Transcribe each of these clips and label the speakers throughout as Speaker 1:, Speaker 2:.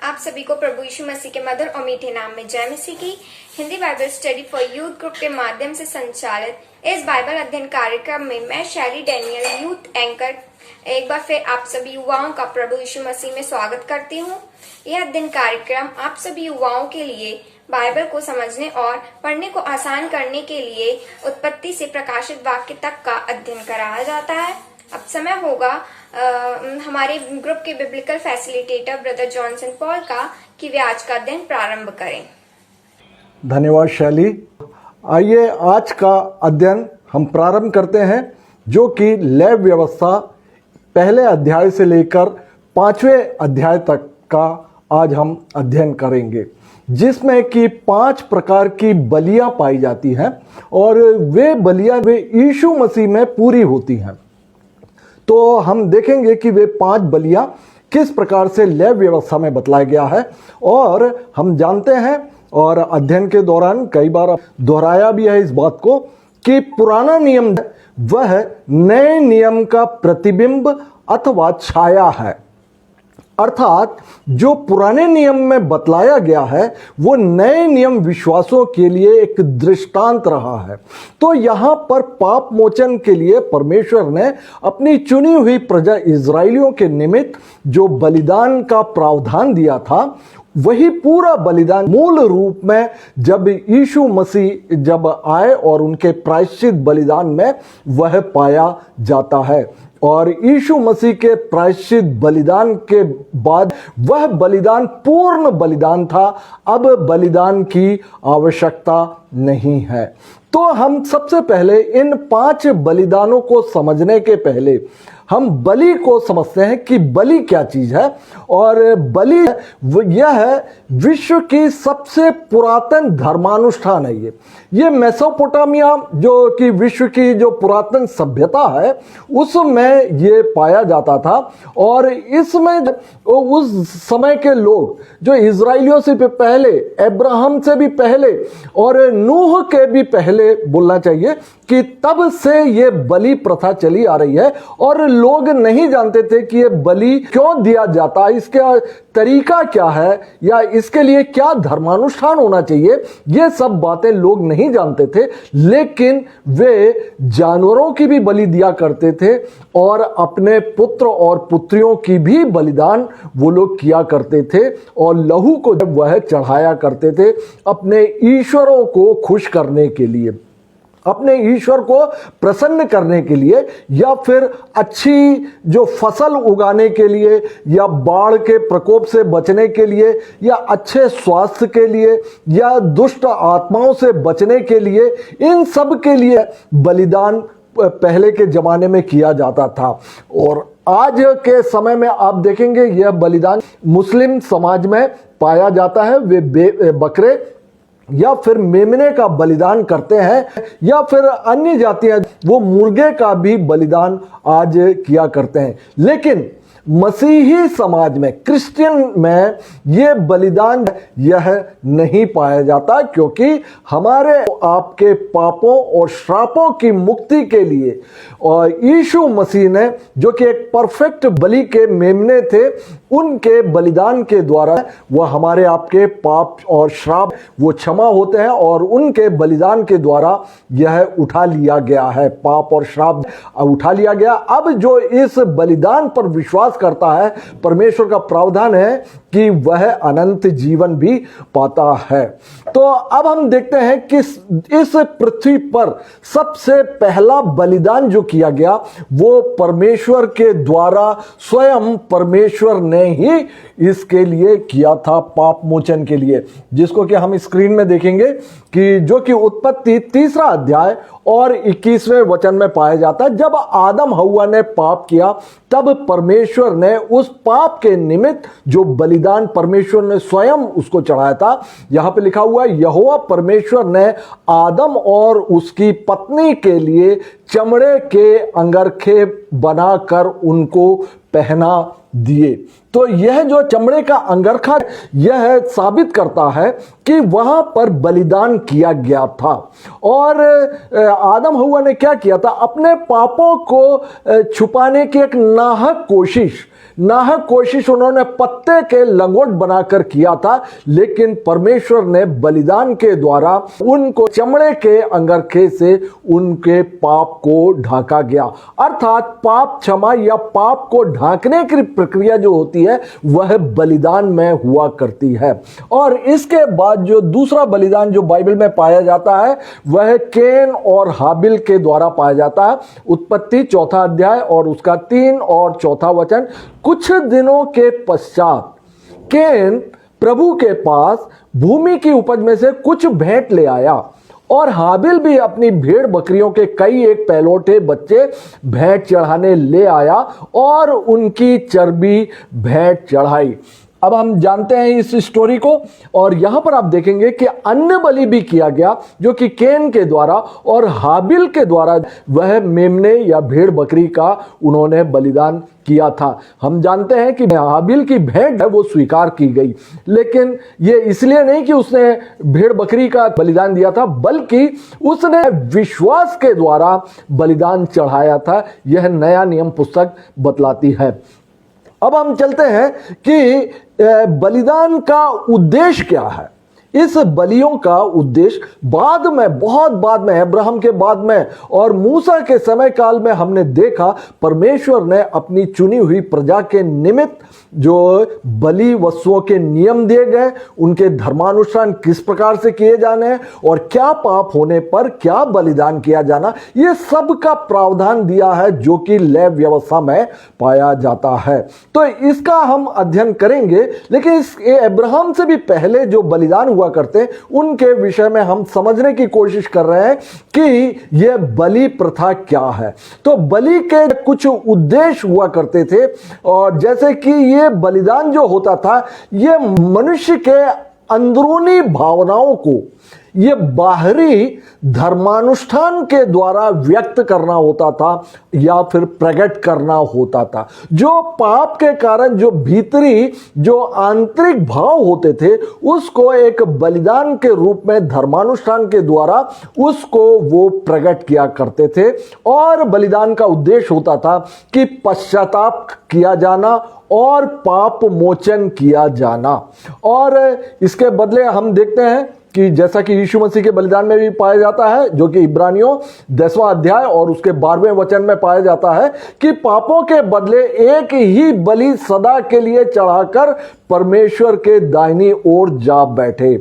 Speaker 1: आप सभी को प्रभु यीशु मसीह के मधुर और मीठे नाम में जय मसीह की। Hindi Bible study for youth group के माध्यम से संचालित इस बाइबल अध्ययन कार्यक्रम में मैं शैली डैनियल यूथ एंकर एक बार फिर आप सभी युवाओं का प्रभु यीशु मसीह में स्वागत करती हूँ। यह अध्ययन कार्यक्रम आप सभी युवाओं के लिए बाइबल को समझने और पढ़ने को आसान करने के लिए उत्पत्ति से प्रकाशित वाक्य तक का अध्ययन कराया जाता है। अब समय होगा हमारे ग्रुप के biblical facilitator brother Johnson Paul का कि वे आज का अध्ययन प्रारंभ करें।
Speaker 2: धन्यवाद शैली। आइए आज का अध्ययन हम प्रारंभ करते हैं, जो कि लैब व्यवस्था पहले अध्याय से लेकर 5वें अध्याय तक का आज हम अध्ययन करेंगे, जिसमें कि 5 प्रकार की बलियां पाई जाती हैं और वे बलियां वे यीशु मसीह में पूरी होती हैं। तो हम देखेंगे कि वे 5 बलियां किस प्रकार से लैब व्यवस्था में बतलाया गया है। और हम जानते हैं और अध्ययन के दौरान कई बार दोहराया भी है इस बात को कि पुराना नियम वह नए नियम का प्रतिबिंब अथवा छाया है। अर्थात जो पुराने नियम में बतलाया गया है वो नए नियम विश्वासों के लिए एक दृष्टांत रहा है। तो यहाँ पर पाप मोचन के लिए परमेश्वर ने अपनी चुनी हुई प्रजा इजराइलियों के निमित्त जो बलिदान का प्रावधान दिया था, वही पूरा बलिदान मूल रूप में जब यीशु मसीह जब आए और उनके प्रायश्चित बलिदान में वह पाया जाता है। और यीशु मसीह के प्रायश्चित बलिदान के बाद वह बलिदान पूर्ण बलिदान था। अब बलिदान की आवश्यकता नहीं है। तो हम सबसे पहले इन 5 बलिदानों को समझने के पहले हम बलि को समझते हैं कि बलि क्या चीज है। और बलि यह है विश्व की सबसे पुरातन धर्मानुष्ठान है। ये मेसोपोटामिया जो कि विश्व की जो पुरातन सभ्यता है उसमें ये पाया जाता था। और इसमें उस समय के लोग जो इजराइलियों से भी पहले, अब्राहम से भी पहले और नूह के भी पहले बोलना चाहिए कि तब से ये बलि प्रथा चली आ रही है। और लोग नहीं जानते थे कि ये बलि क्यों दिया जाता है, इसका तरीका क्या है या इसके लिए क्या धर्मानुष्ठान होना चाहिए। ये सब बातें लोग नहीं जानते थे, लेकिन वे जानवरों की भी बलि दिया करते थे और अपने पुत्र और पुत्रियों की भी बलिदान वो लोग किया करते थे। और लहू को जब वह चढ़ाया करते थे अपने ईश्वरों को खुश करने के लिए, अपने ईश्वर को प्रसन्न करने के लिए, या फिर अच्छी जो फसल उगाने के लिए, या बाढ़ के प्रकोप से बचने के लिए, या अच्छे स्वास्थ्य के लिए, या दुष्ट आत्माओं से बचने के लिए, इन सब के लिए बलिदान पहले के जमाने में किया जाता था। और आज के समय में आप देखेंगे यह बलिदान मुस्लिम समाज में पाया जाता है। वे बकरे या फिर मेमने का बलिदान करते हैं, या फिर अन्य जातियां वो मुर्गे का भी बलिदान आज किया करते हैं। लेकिन मसीही समाज में, क्रिश्चियन में ये बलिदान यह नहीं पाया जाता, क्योंकि हमारे आपके पापों और श्रापों की मुक्ति के लिए और यीशु मसीह ने जो कि एक परफेक्ट बलि के मेमने थे, उनके बलिदान के द्वारा वह हमारे आपके पाप और श्राप वो क्षमा होते हैं और उनके बलिदान के द्वारा यह उठा लिया गया है, पाप और श्राप उठा लिया गया। अब जो इस बलिदान पर विश्वास करता है, परमेश्वर का प्रावधान है कि वह अनंत जीवन भी पाता है। तो अब हम देखते हैं कि इस पृथ्वी पर सबसे पहला बलिदान जो किया गया वो परमेश्वर के द्वारा स्वयं परमेश्वर ने ही इसके लिए किया था, पाप मोचन के लिए, जिसको कि हम स्क्रीन में देखेंगे कि जो कि उत्पत्ति 3 अध्याय और 21वें वचन में पाया जाता है। जब आदम हव्वा ने पाप किया तब परमेश्वर ने उस पाप के निमित्त जो बलिदान परमेश्वर ने स्वयं उसको चढ़ाया था, यहां पे लिखा हुआ है यहोवा परमेश्वर ने आदम और उसकी पत्नी के लिए चमड़े के अंगरखे बनाकर उनको पहना दिए। तो यह जो चमड़े का अंगरखा यह साबित करता है कि वहां पर बलिदान किया गया था। और आदम हव्वा ने क्या किया था, अपने पापों को छुपाने की एक नाहक कोशिश नाहक कोशिश उन्होंने पत्ते के लंगोट बनाकर किया था, लेकिन परमेश्वर ने बलिदान के द्वारा उनको चमड़े के अंगरखे से उनके पाप को ढाका गया। अर्थात पाप क्षमा या पाप को ढांकने की प्रक्रिया जो होती है वह बलिदान में हुआ करती है। और इसके बाद जो दूसरा बलिदान जो बाइबल में पाया जाता है वह केन और हाबिल के द्वारा पाया जाता है। उत्पत्ति 4 अध्याय और उसका 3 और 4 वचन। कुछ दिनों के पश्चात केन प्रभु के पास भूमि की उपज में से कुछ भेंट ले आया और हाबिल भी अपनी भेड़ बकरियों के कई एक पहलौठे बच्चे भेंट चढ़ाने ले आया और उनकी चर्बी भेंट चढ़ाई। अब हम जानते हैं इस स्टोरी को, और यहां पर आप देखेंगे कि अन्न बलि भी किया गया जो कि केन के द्वारा और हाबिल के द्वारा वह मेमने या भेड़ बकरी का उन्होंने बलिदान किया था। हम जानते हैं कि हाबिल की भेंट है वो स्वीकार की गई, लेकिन ये इसलिए नहीं कि उसने भेड़ बकरी का बलिदान दिया था, बल्कि उसने विश्वास के द्वारा बलिदान चढ़ाया था। यह नया नियम पुस्तक बतलाती है। अब हम चलते हैं कि बलिदान का उद्देश्य क्या है। इस बलियों का उद्देश्य बाद में, बहुत बाद में, अब्राहम के बाद में और मूसा के समय काल में हमने देखा परमेश्वर ने अपनी चुनी हुई प्रजा के निमित्त जो बलि वस्तुओं के नियम दिए गए, उनके धर्मानुष्ठान किस प्रकार से किए जाने हैं और क्या पाप होने पर क्या बलिदान किया जाना, ये सब का प्रावधान दिया है जो कि लेव व्यवस्था में पाया जाता है। तो इसका हम अध्ययन करेंगे, लेकिन इस अब्राहम से भी पहले जो बलिदान हुआ करते उनके विषय में हम समझने की कोशिश कर रहे हैं कि यह बलि प्रथा क्या है। तो बलि के कुछ उद्देश्य हुआ करते थे, और जैसे कि ये बलिदान जो होता था ये मनुष्य के अंदरूनी भावनाओं को ये बाहरी धर्मानुष्ठान के द्वारा व्यक्त करना होता था या फिर प्रकट करना होता था। जो पाप के कारण जो भीतरी जो आंतरिक भाव होते थे उसको एक बलिदान के रूप में धर्मानुष्ठान के द्वारा उसको वो प्रकट किया करते थे। और बलिदान का उद्देश्य होता था कि पश्चाताप किया जाना और पाप मोचन किया जाना। और इसके बदले हम देखते हैं कि जैसा कि यीशु मसीह के बलिदान में भी पाया जाता है, जो कि इब्रानियों 10वां अध्याय और उसके 12वें वचन में पाया जाता है कि पापों के बदले एक ही बलि सदा के लिए चढ़ाकर परमेश्वर के दाहिनी ओर जा बैठे।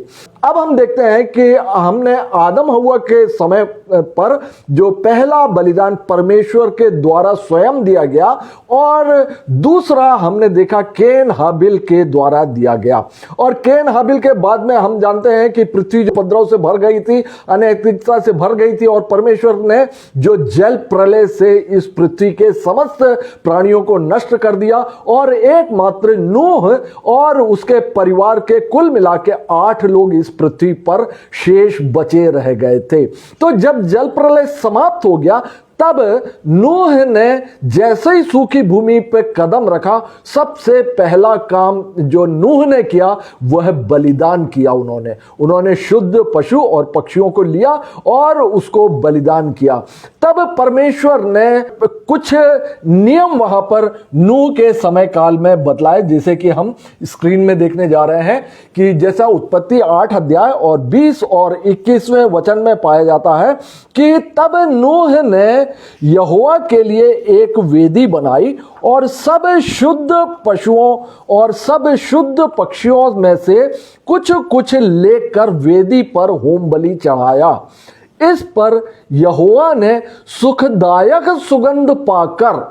Speaker 2: अब हम देखते हैं कि हमने आदम हव्वा के समय पर जो पहला बलिदान परमेश्वर के द्वारा स्वयं दिया गया, और दूसरा हमने देखा केन हाबिल के द्वारा दिया गया। और केन हाबिल के बाद में हम जानते हैं कि पृथ्वी जो उपद्रव से भर गई थी, अनैतिकता से भर गई थी, और परमेश्वर ने जो जल प्रलय से इस पृथ्वी के समस्त प्राणियों को नष्ट कर दिया, और एकमात्र नूह और उसके परिवार के कुल मिला के 8 लोग इस पृथ्वी पर शेष बचे रह गए थे। तो जब जल प्रलय समाप्त हो गया तब नूह ने जैसे ही सूखी भूमि पे कदम रखा, सबसे पहला काम जो नूह ने किया वह बलिदान किया। उन्होंने शुद्ध पशु और पक्षियों को लिया और उसको बलिदान किया। तब परमेश्वर ने कुछ नियम वहां पर नूह के समय काल में बतलाए, जैसे कि हम स्क्रीन में देखने जा रहे हैं कि जैसा उत्पत्ति 8 अध्याय और 20 और 21वें वचन में पाया जाता है कि तब नूह ने यहोवा के लिए एक वेदी बनाई और सब शुद्ध पशुओं और सब शुद्ध पक्षियों में से कुछ कुछ लेकर वेदी पर होम बलि चढ़ाया। इस पर यहोवा ने सुखदायक सुगंध पाकर,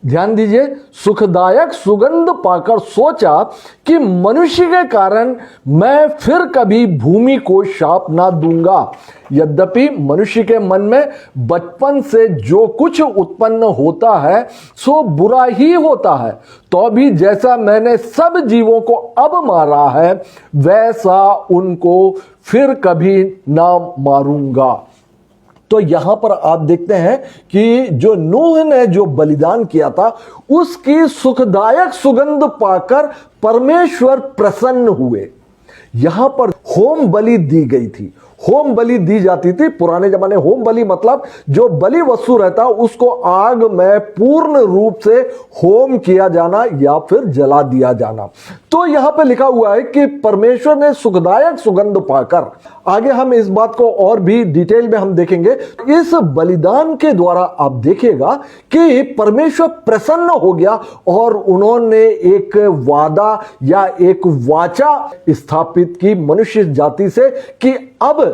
Speaker 2: ध्यान दीजिए, सुखदायक सुगंध पाकर सोचा कि मनुष्य के कारण मैं फिर कभी भूमि को शाप ना दूंगा। यद्यपि मनुष्य के मन में बचपन से जो कुछ उत्पन्न होता है सो बुरा ही होता है, तो भी जैसा मैंने सब जीवों को अब मारा है वैसा उनको फिर कभी ना मारूंगा। तो यहां पर आप देखते हैं कि जो नूह ने जो बलिदान किया था उसकी सुखदायक सुगंध पाकर परमेश्वर प्रसन्न हुए। यहां पर होम बलि दी गई थी। होम बलि दी जाती थी। पुराने जमाने होम बलि मतलब जो बलि वस्तु रहता उसको आग में पूर्ण रूप से होम किया जाना या फिर जला दिया जाना। तो यहां पे लिखा हुआ है कि परमेश्वर ने सुखदायक सुगंध पाकर, आगे हम इस बात को और भी डिटेल में हम देखेंगे। इस बलिदान के द्वारा आप देखिएगा कि परमेश्वर प्रसन्न हो गया और उन्होंने एक वादा या एक वाचा स्थापित की मनुष्य जाति से कि अब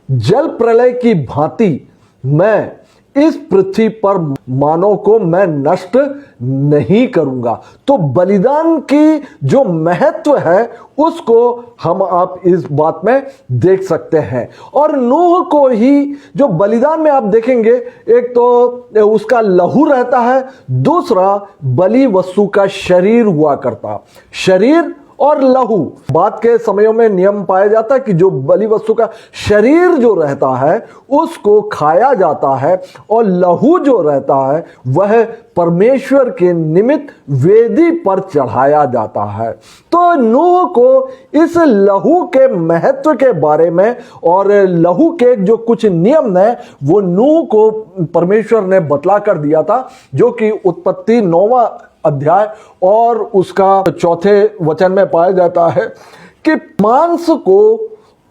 Speaker 2: जल प्रलय की भांति मैं इस पृथ्वी पर मानव को मैं नष्ट नहीं करूंगा। तो बलिदान की जो महत्व है उसको हम आप इस बात में देख सकते हैं। और नूह को ही जो बलिदान में आप देखेंगे, एक तो उसका लहू रहता है, दूसरा बलि वस्तु का शरीर हुआ करता। शरीर और लहू, बाद के समयों में नियम पाया जाता है कि जो बलि वस्तु का शरीर जो रहता है उसको खाया जाता है और लहू जो रहता है वह परमेश्वर के निमित्त वेदी पर चढ़ाया जाता है। तो नूह को इस लहू के महत्व के बारे में और लहू के जो कुछ नियम है वो नूह को परमेश्वर ने बतला कर दिया था, जो कि उत्पत्ति 9वां अध्याय और उसका 4 वचन में पाया जाता है कि मांस को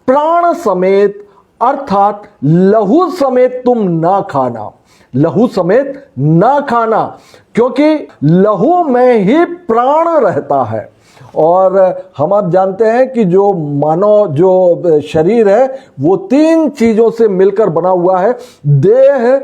Speaker 2: प्राण समेत अर्थात लहू समेत तुम ना खाना। लहू समेत ना खाना, क्योंकि लहू में ही प्राण रहता है। और हम आप जानते हैं कि जो मानव जो शरीर है वो 3 चीजों से मिलकर बना हुआ है, देह,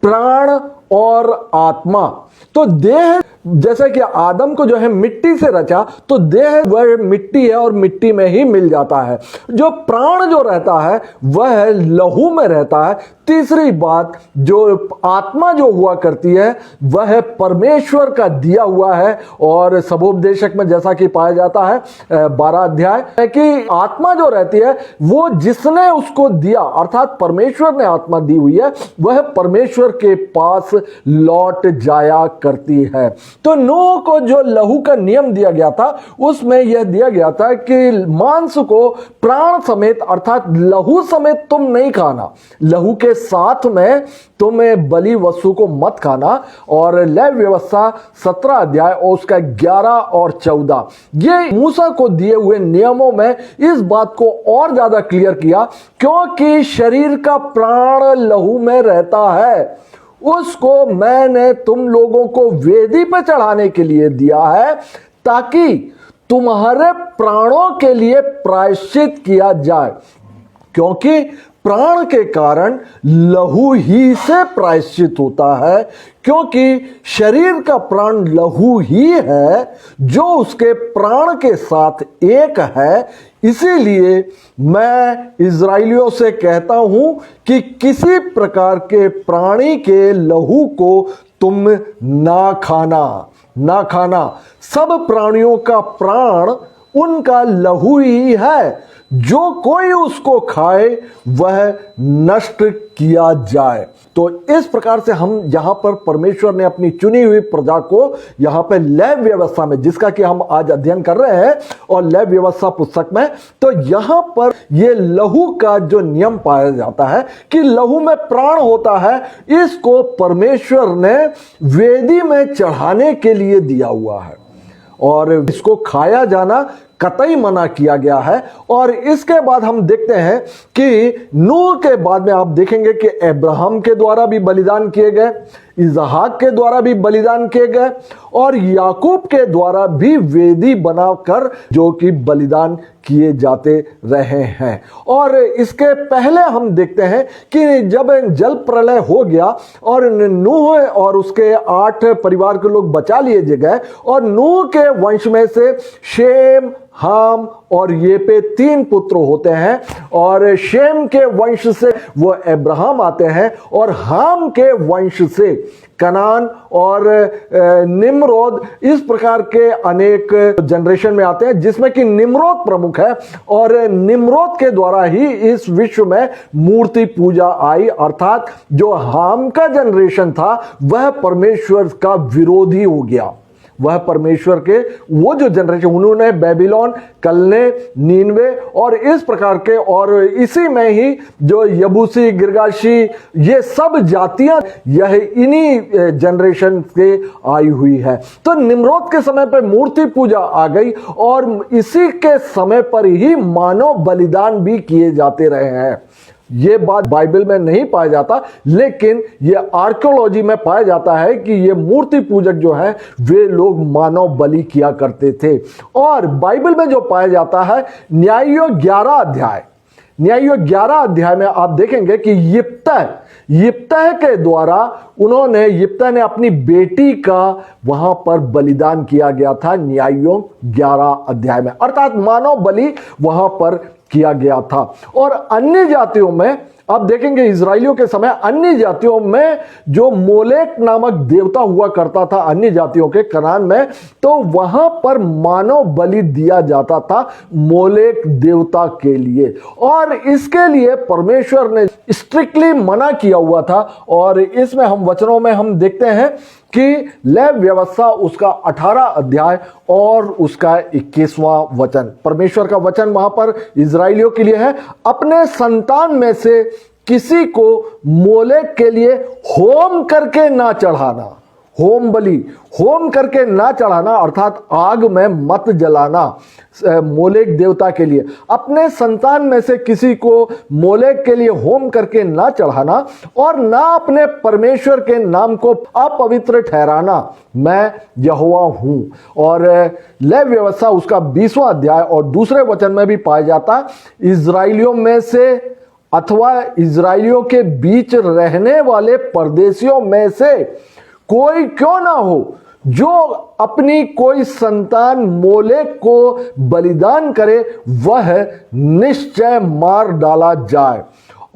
Speaker 2: प्राण और आत्मा। तो देह, जैसे कि आदम को जो है मिट्टी से रचा, तो देह वह मिट्टी है और मिट्टी में ही मिल जाता है। जो प्राण जो रहता है वह लहू में रहता है। तीसरी बात, जो आत्मा जो हुआ करती है वह परमेश्वर का दिया हुआ है। और सबोपदेशक में जैसा कि पाया जाता है 12 अध्याय है कि आत्मा जो रहती है वो जिसने उसको दिया, अर्थात परमेश्वर ने आत्मा दी हुई है, वह परमेश्वर के पास लौट जाया करती है। तो नूह को जो लहू का नियम दिया गया था उसमें यह दिया गया था कि मांस को प्राण समेत अर्थात लहू समेत तुम नहीं खाना, लहू के साथ में तुम्हें बलि वस्तु को मत खाना। और लेव व्यवस्था 17 अध्याय और उसका 11 और 14 ये मूसा को दिए हुए नियमों में इस बात को और ज्यादा क्लियर किया, क्योंकि शरीर का प्राण लहू में रहता है, उसको मैंने तुम लोगों को वेदी पर चढ़ाने के लिए दिया है ताकि तुम्हारे प्राणों के लिए प्रायश्चित किया जाए। क्योंकि प्राण के कारण लहू ही से प्रायश्चित होता है, क्योंकि शरीर का प्राण लहू ही है जो उसके प्राण के साथ एक है। इसीलिए मैं इजराइलियों से कहता हूं कि किसी प्रकार के प्राणी के लहू को तुम ना खाना, ना खाना। सब प्राणियों का प्राण उनका लहू ही है, जो कोई उसको खाए वह नष्ट किया जाए। तो इस प्रकार से हम यहां पर परमेश्वर ने अपनी चुनी हुई प्रजा को यहां पर लेव व्यवस्था में, जिसका कि हम आज अध्ययन कर रहे हैं और लेव व्यवस्था पुस्तक में, तो यहां पर यह लहू का जो नियम पाया जाता है कि लहू में प्राण होता है, इसको परमेश्वर ने वेदी में चढ़ाने के लिए दिया हुआ है और इसको खाया जाना कतई मना किया गया है। और इसके बाद हम देखते हैं कि नूह के बाद में आप देखेंगे कि अब्राहम के द्वारा भी बलिदान किए गए, इसहाक के द्वारा भी बलिदान किए गए और याकूब के द्वारा भी वेदी बनाकर जो कि बलिदान किए जाते रहे हैं। और इसके पहले हम देखते हैं कि जब जल प्रलय हो गया और नूह और उसके 8 परिवार के लोग बचा लिए गए और नूह के वंश में से शेम, हाम और ये पे 3 पुत्र होते हैं। और शेम के वंश से वो अब्राहम आते हैं और हाम के वंश से कनान और निम्रोद, इस प्रकार के अनेक जनरेशन में आते हैं, जिसमें कि निम्रोद प्रमुख है। और निम्रोद के द्वारा ही इस विश्व में मूर्ति पूजा आई, अर्थात जो हाम का जनरेशन था वह परमेश्वर का विरोधी हो गया, वह परमेश्वर के वो जो जनरेशन, उन्होंने बेबीलोन, कलने, नीनवे और इस प्रकार के, और इसी में ही जो यबूसी, गिरगाशी, ये सब जातियां यह इन्हीं जनरेशन से आई हुई है। तो निम्रोद के समय पर मूर्ति पूजा आ गई और इसी के समय पर ही मानव बलिदान भी किए जाते रहे हैं। ये बात बाइबल में नहीं पाया जाता, लेकिन ये आर्कियोलॉजी में पाया जाता है कि ये मूर्ति पूजक जो है वे लोग मानव बलि किया करते थे। और बाइबल में जो पाया जाता है, न्यायियों 11 अध्याय में आप देखेंगे कि यिप्तह के द्वारा यिप्तह ने अपनी बेटी का वहां पर बलिदान किया गया था। न्यायियों 11 अध्याय में, अर्थात मानव बलि वहां पर किया गया था। और अन्य जातियों में आप देखेंगे, इजराइलियों के समय अन्य जातियों में जो मोलेक नामक देवता हुआ करता था, अन्य जातियों के कनान में, तो वहां पर मानव बलि दिया जाता था मोलेक देवता के लिए। और इसके लिए परमेश्वर ने स्ट्रिक्टली मना किया हुआ था। और इसमें हम वचनों में हम देखते हैं कि लेव व्यवस्था उसका 18 अध्याय और उसका 21वां वचन, परमेश्वर का वचन वहां पर इजराइलियों के लिए है, अपने संतान में से किसी को मोलेक के लिए होम करके ना चढ़ाना। होम बलि, होम करके ना चढ़ाना अर्थात आग में मत जलाना मोलेक देवता के लिए। अपने संतान में से किसी को मोलेक के लिए होम करके ना चढ़ाना और ना अपने परमेश्वर के नाम को अपवित्र ठहराना, मैं यहोवा हूं। और लेव व्यवस्था उसका 20वां अध्याय और दूसरे वचन में भी पाया जाता, इजराइलियों में से अथवा इजराइलियों के बीच रहने वाले परदेशियों में से कोई क्यों ना हो जो अपनी कोई संतान मोलेक को बलिदान करे, वह निश्चय मार डाला जाए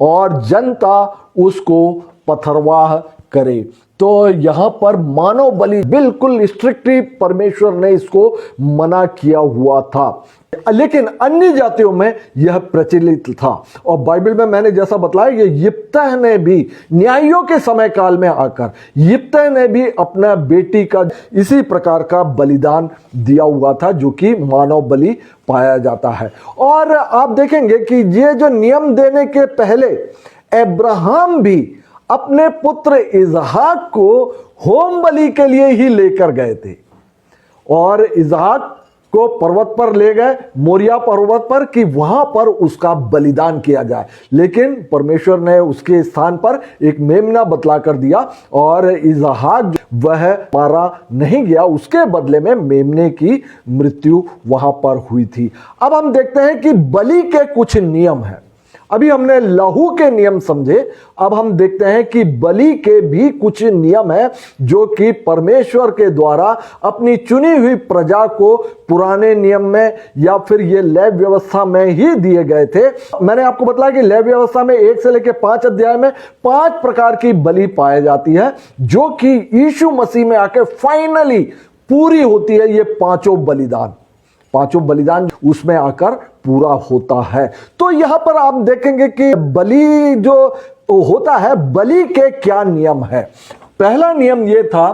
Speaker 2: और जनता उसको पथरवाह करे। तो यहां पर मानव बलि बिल्कुल स्ट्रिक्टली परमेश्वर ने इसको मना किया हुआ था, लेकिन अन्य जातियों में यह प्रचलित था। और बाइबल में मैंने जैसा बताया, ये यिप्तह ने भी न्यायियों के समय काल में आकर यिप्तह ने भी अपना बेटी का इसी प्रकार का बलिदान दिया हुआ था, जो कि मानव बलि पाया जाता है। और आप देखेंगे कि ये जो नियम देने के पहले अब्राहम भी अपने पुत्र इसहाक को होम बलि के लिए ही लेकर गए थे और इसहाक को पर्वत पर ले गए, मोरिया पर्वत पर, कि वहां पर उसका बलिदान किया जाए। लेकिन परमेश्वर ने उसके स्थान पर एक मेमना बतला कर दिया और इसहाक वह मारा नहीं गया, उसके बदले में मेमने की मृत्यु वहां पर हुई थी। अब हम देखते हैं कि बलि के कुछ नियम हैं। अभी हमने लहू के नियम समझे, अब हम देखते हैं कि बलि के भी कुछ नियम हैं जो कि परमेश्वर के द्वारा अपनी चुनी हुई प्रजा को पुराने नियम में या फिर ये लेव व्यवस्था में ही दिए गए थे। मैंने आपको बताया कि लेव व्यवस्था में 1 से लेकर 5 अध्याय में 5 प्रकार की बलि पाई जाती है, जो कि यीशु मसीह में आके फाइनली पूरी होती है। ये पांचों बलिदान उसमें आकर पूरा होता है। तो यहां पर आप देखेंगे कि बलि जो होता है, बलि के क्या नियम है। पहला नियम यह था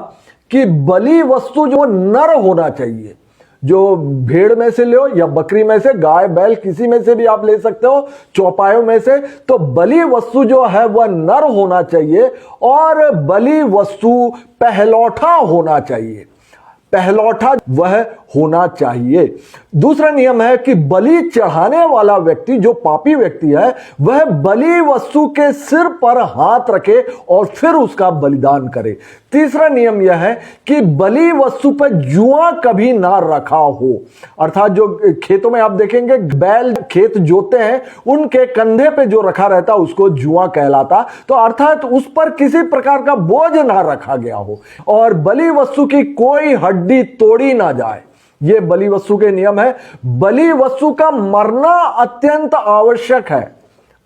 Speaker 2: कि बलि वस्तु जो नर होना चाहिए, जो भेड़ में से लो या बकरी में से, गाय बैल किसी में से भी आप ले सकते हो, चौपायों में से, तो बलि वस्तु जो है वह नर होना चाहिए और बलि वस्तु पहलौठा होना चाहिए, पहलौठा वह होना चाहिए। दूसरा नियम है कि बलि चढ़ाने वाला व्यक्ति, जो पापी व्यक्ति है, वह बलि वस्तु के सिर पर हाथ रखे और फिर उसका बलिदान करे। तीसरा नियम यह है कि बलि वस्तु पर जुआ कभी ना रखा हो, अर्थात जो खेतों में आप देखेंगे बैल खेत जोते हैं, उनके कंधे पे जो रखा रहता उसको जुआ कहलाता, तो अर्थात उस पर किसी प्रकार का बोझ ना रखा गया हो और बलि वस्तु की कोई हड्डी तोड़ी ना जाए। ये बलि वस्तु के नियम है। बलि वस्तु का मरना अत्यंत आवश्यक है।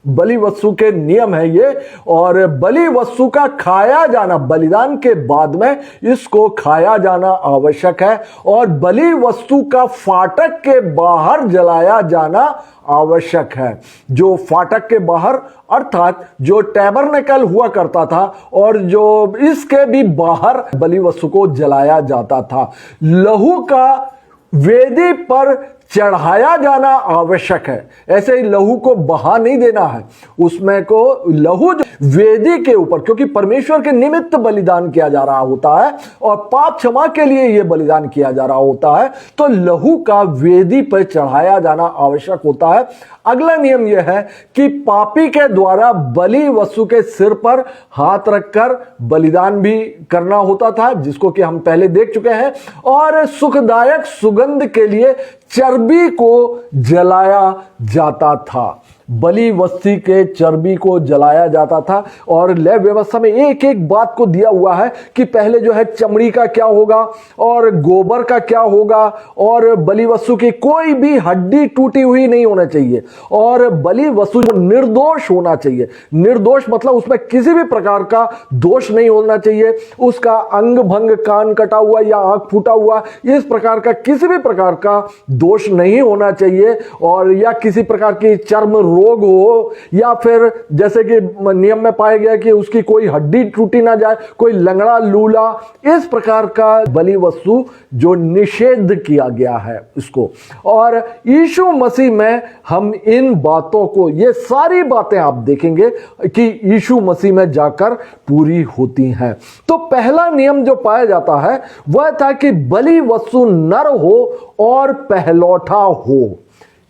Speaker 2: बलि वस्तु के नियम है ये। और बलि वस्तु का खाया जाना, बलिदान के बाद में इसको खाया जाना आवश्यक है। और बलि वस्तु का फाटक के बाहर जलाया जाना आवश्यक है। जो फाटक के बाहर अर्थात जो टैबरनेकल हुआ करता था और जो इसके भी बाहर बलि वस्तु को जलाया जाता था। लहू का वेदी पर चढ़ाया जाना आवश्यक है। ऐसे ही लहू को बहा नहीं देना है, उसमें को लहू वेदी के ऊपर, क्योंकि परमेश्वर के निमित्त बलिदान किया जा रहा होता है और पाप क्षमा के लिए यह बलिदान किया जा रहा होता है, तो लहू का वेदी पर चढ़ाया जाना आवश्यक होता है। अगला नियम यह है कि पापी के द्वारा बलि वस्तु के सिर पर हाथ रखकर बलिदान भी करना होता था, जिसको कि हम पहले देख चुके हैं। और सुखदायक सुगंध के लिए चर्बी को जलाया जाता था। बलि वस्तु के चर्बी को जलाया जाता था। और लेव व्यवस्था में एक एक बात को दिया हुआ है कि पहले जो है चमड़ी का क्या होगा और गोबर का क्या होगा, और बलि वस्तु की कोई भी हड्डी टूटी हुई नहीं होना चाहिए, और बलि वस्तु निर्दोष होना चाहिए। निर्दोष मतलब उसमें किसी भी प्रकार का दोष नहीं होना चाहिए। उसका अंग भंग, कान कटा हुआ या आंख फूटा हुआ, इस प्रकार का किसी भी प्रकार का दोष नहीं होना चाहिए। और या किसी प्रकार की चर्म रोग हो, या फिर जैसे कि नियम में पाया गया कि उसकी कोई हड्डी टूटी ना जाए, कोई लंगड़ा लूला, इस प्रकार का बलि वस्तु जो निषेध किया गया है इसको। और यीशु मसीह में हम इन बातों को, ये सारी बातें आप देखेंगे कि यीशु मसीह में जाकर पूरी होती हैं। तो पहला नियम जो पाया जाता है वह था कि बलि वस्तु नर हो और पहलौठा हो।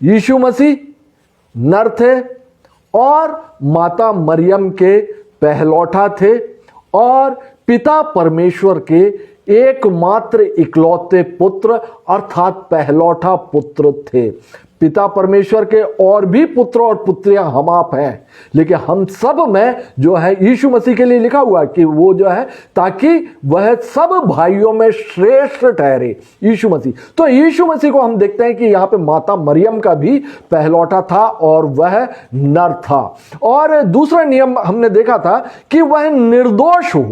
Speaker 2: यीशु मसीह नर थे और माता मरियम के पहलौठा थे, और पिता परमेश्वर के एकमात्र इकलौते पुत्र अर्थात पहलौठा पुत्र थे। पिता परमेश्वर के और भी पुत्र और पुत्रियां हम आप हैं, लेकिन हम सब में जो है यीशु मसीह के लिए लिखा हुआ है कि वो जो है ताकि वह सब भाइयों में श्रेष्ठ ठहरे, यीशु मसीह। तो यीशु मसीह को हम देखते हैं कि यहां पे माता मरियम का भी पहलौठा था और वह नर था। और दूसरा नियम हमने देखा था कि वह निर्दोष हो,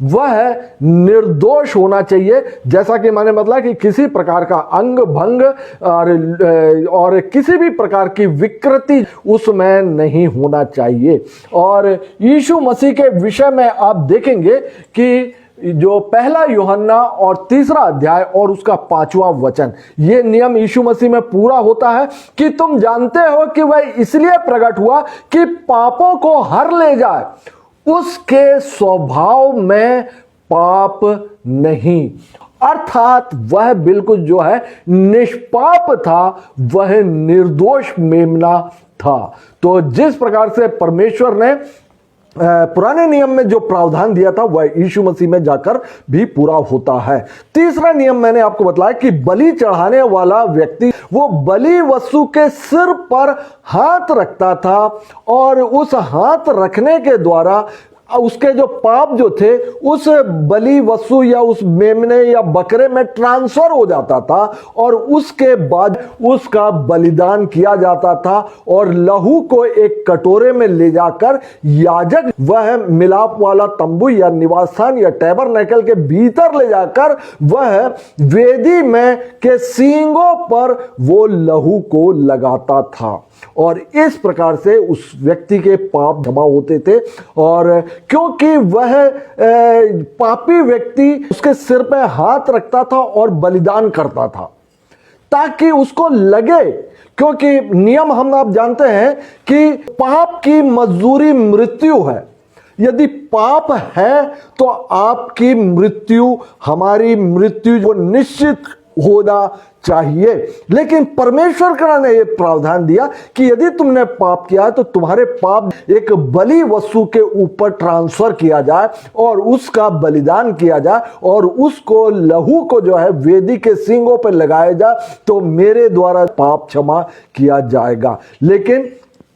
Speaker 2: वह निर्दोष होना चाहिए। जैसा कि मैंने मतलब कि किसी प्रकार का अंग भंग और किसी भी प्रकार की विकृति उसमें नहीं होना चाहिए। और यीशु मसीह के विषय में आप देखेंगे कि जो पहला यूहन्ना और तीसरा अध्याय और उसका 5वां वचन, ये नियम यीशु मसीह में पूरा होता है कि तुम जानते हो कि वह इसलिए प्रकट हुआ कि पापों को हर ले जाए, उसके स्वभाव में पाप नहीं, अर्थात वह बिल्कुल जो है निष्पाप था, वह निर्दोष मेमना था। तो जिस प्रकार से परमेश्वर ने पुराने नियम में जो प्रावधान दिया था वह यीशु मसीह में जाकर भी पूरा होता है। तीसरा नियम मैंने आपको बताया कि बलि चढ़ाने वाला व्यक्ति वो बलि वस्तु के सिर पर हाथ रखता था, और उस हाथ रखने के द्वारा उसके जो पाप जो थे उस बलि वस्तु या उस मेमने या बकरे में ट्रांसफर हो जाता था, और उसके बाद उसका बलिदान किया जाता था। और लहू को एक कटोरे में ले जाकर याजक वह मिलाप वाला तंबू या निवास स्थान या टैबरनेकल के भीतर ले जाकर वह वेदी में के सींगों पर वो लहू को लगाता था, और इस प्रकार से उस व्यक्ति के पाप क्षमा होते थे। और क्योंकि वह पापी व्यक्ति उसके सिर पे हाथ रखता था और बलिदान करता था ताकि उसको लगे, क्योंकि नियम हम आप जानते हैं कि पाप की मजदूरी मृत्यु है। यदि पाप है तो आपकी मृत्यु, हमारी मृत्यु वो निश्चित होना चाहिए। लेकिन परमेश्वर ने यह प्रावधान दिया कि यदि तुमने पाप किया तो तुम्हारे पाप एक बलि वस्तु के ऊपर ट्रांसफर किया जाए और उसका बलिदान किया जाए, और उसको लहू को जो है वेदी के सींगों पर लगाया जाए, तो मेरे द्वारा पाप क्षमा किया जाएगा। लेकिन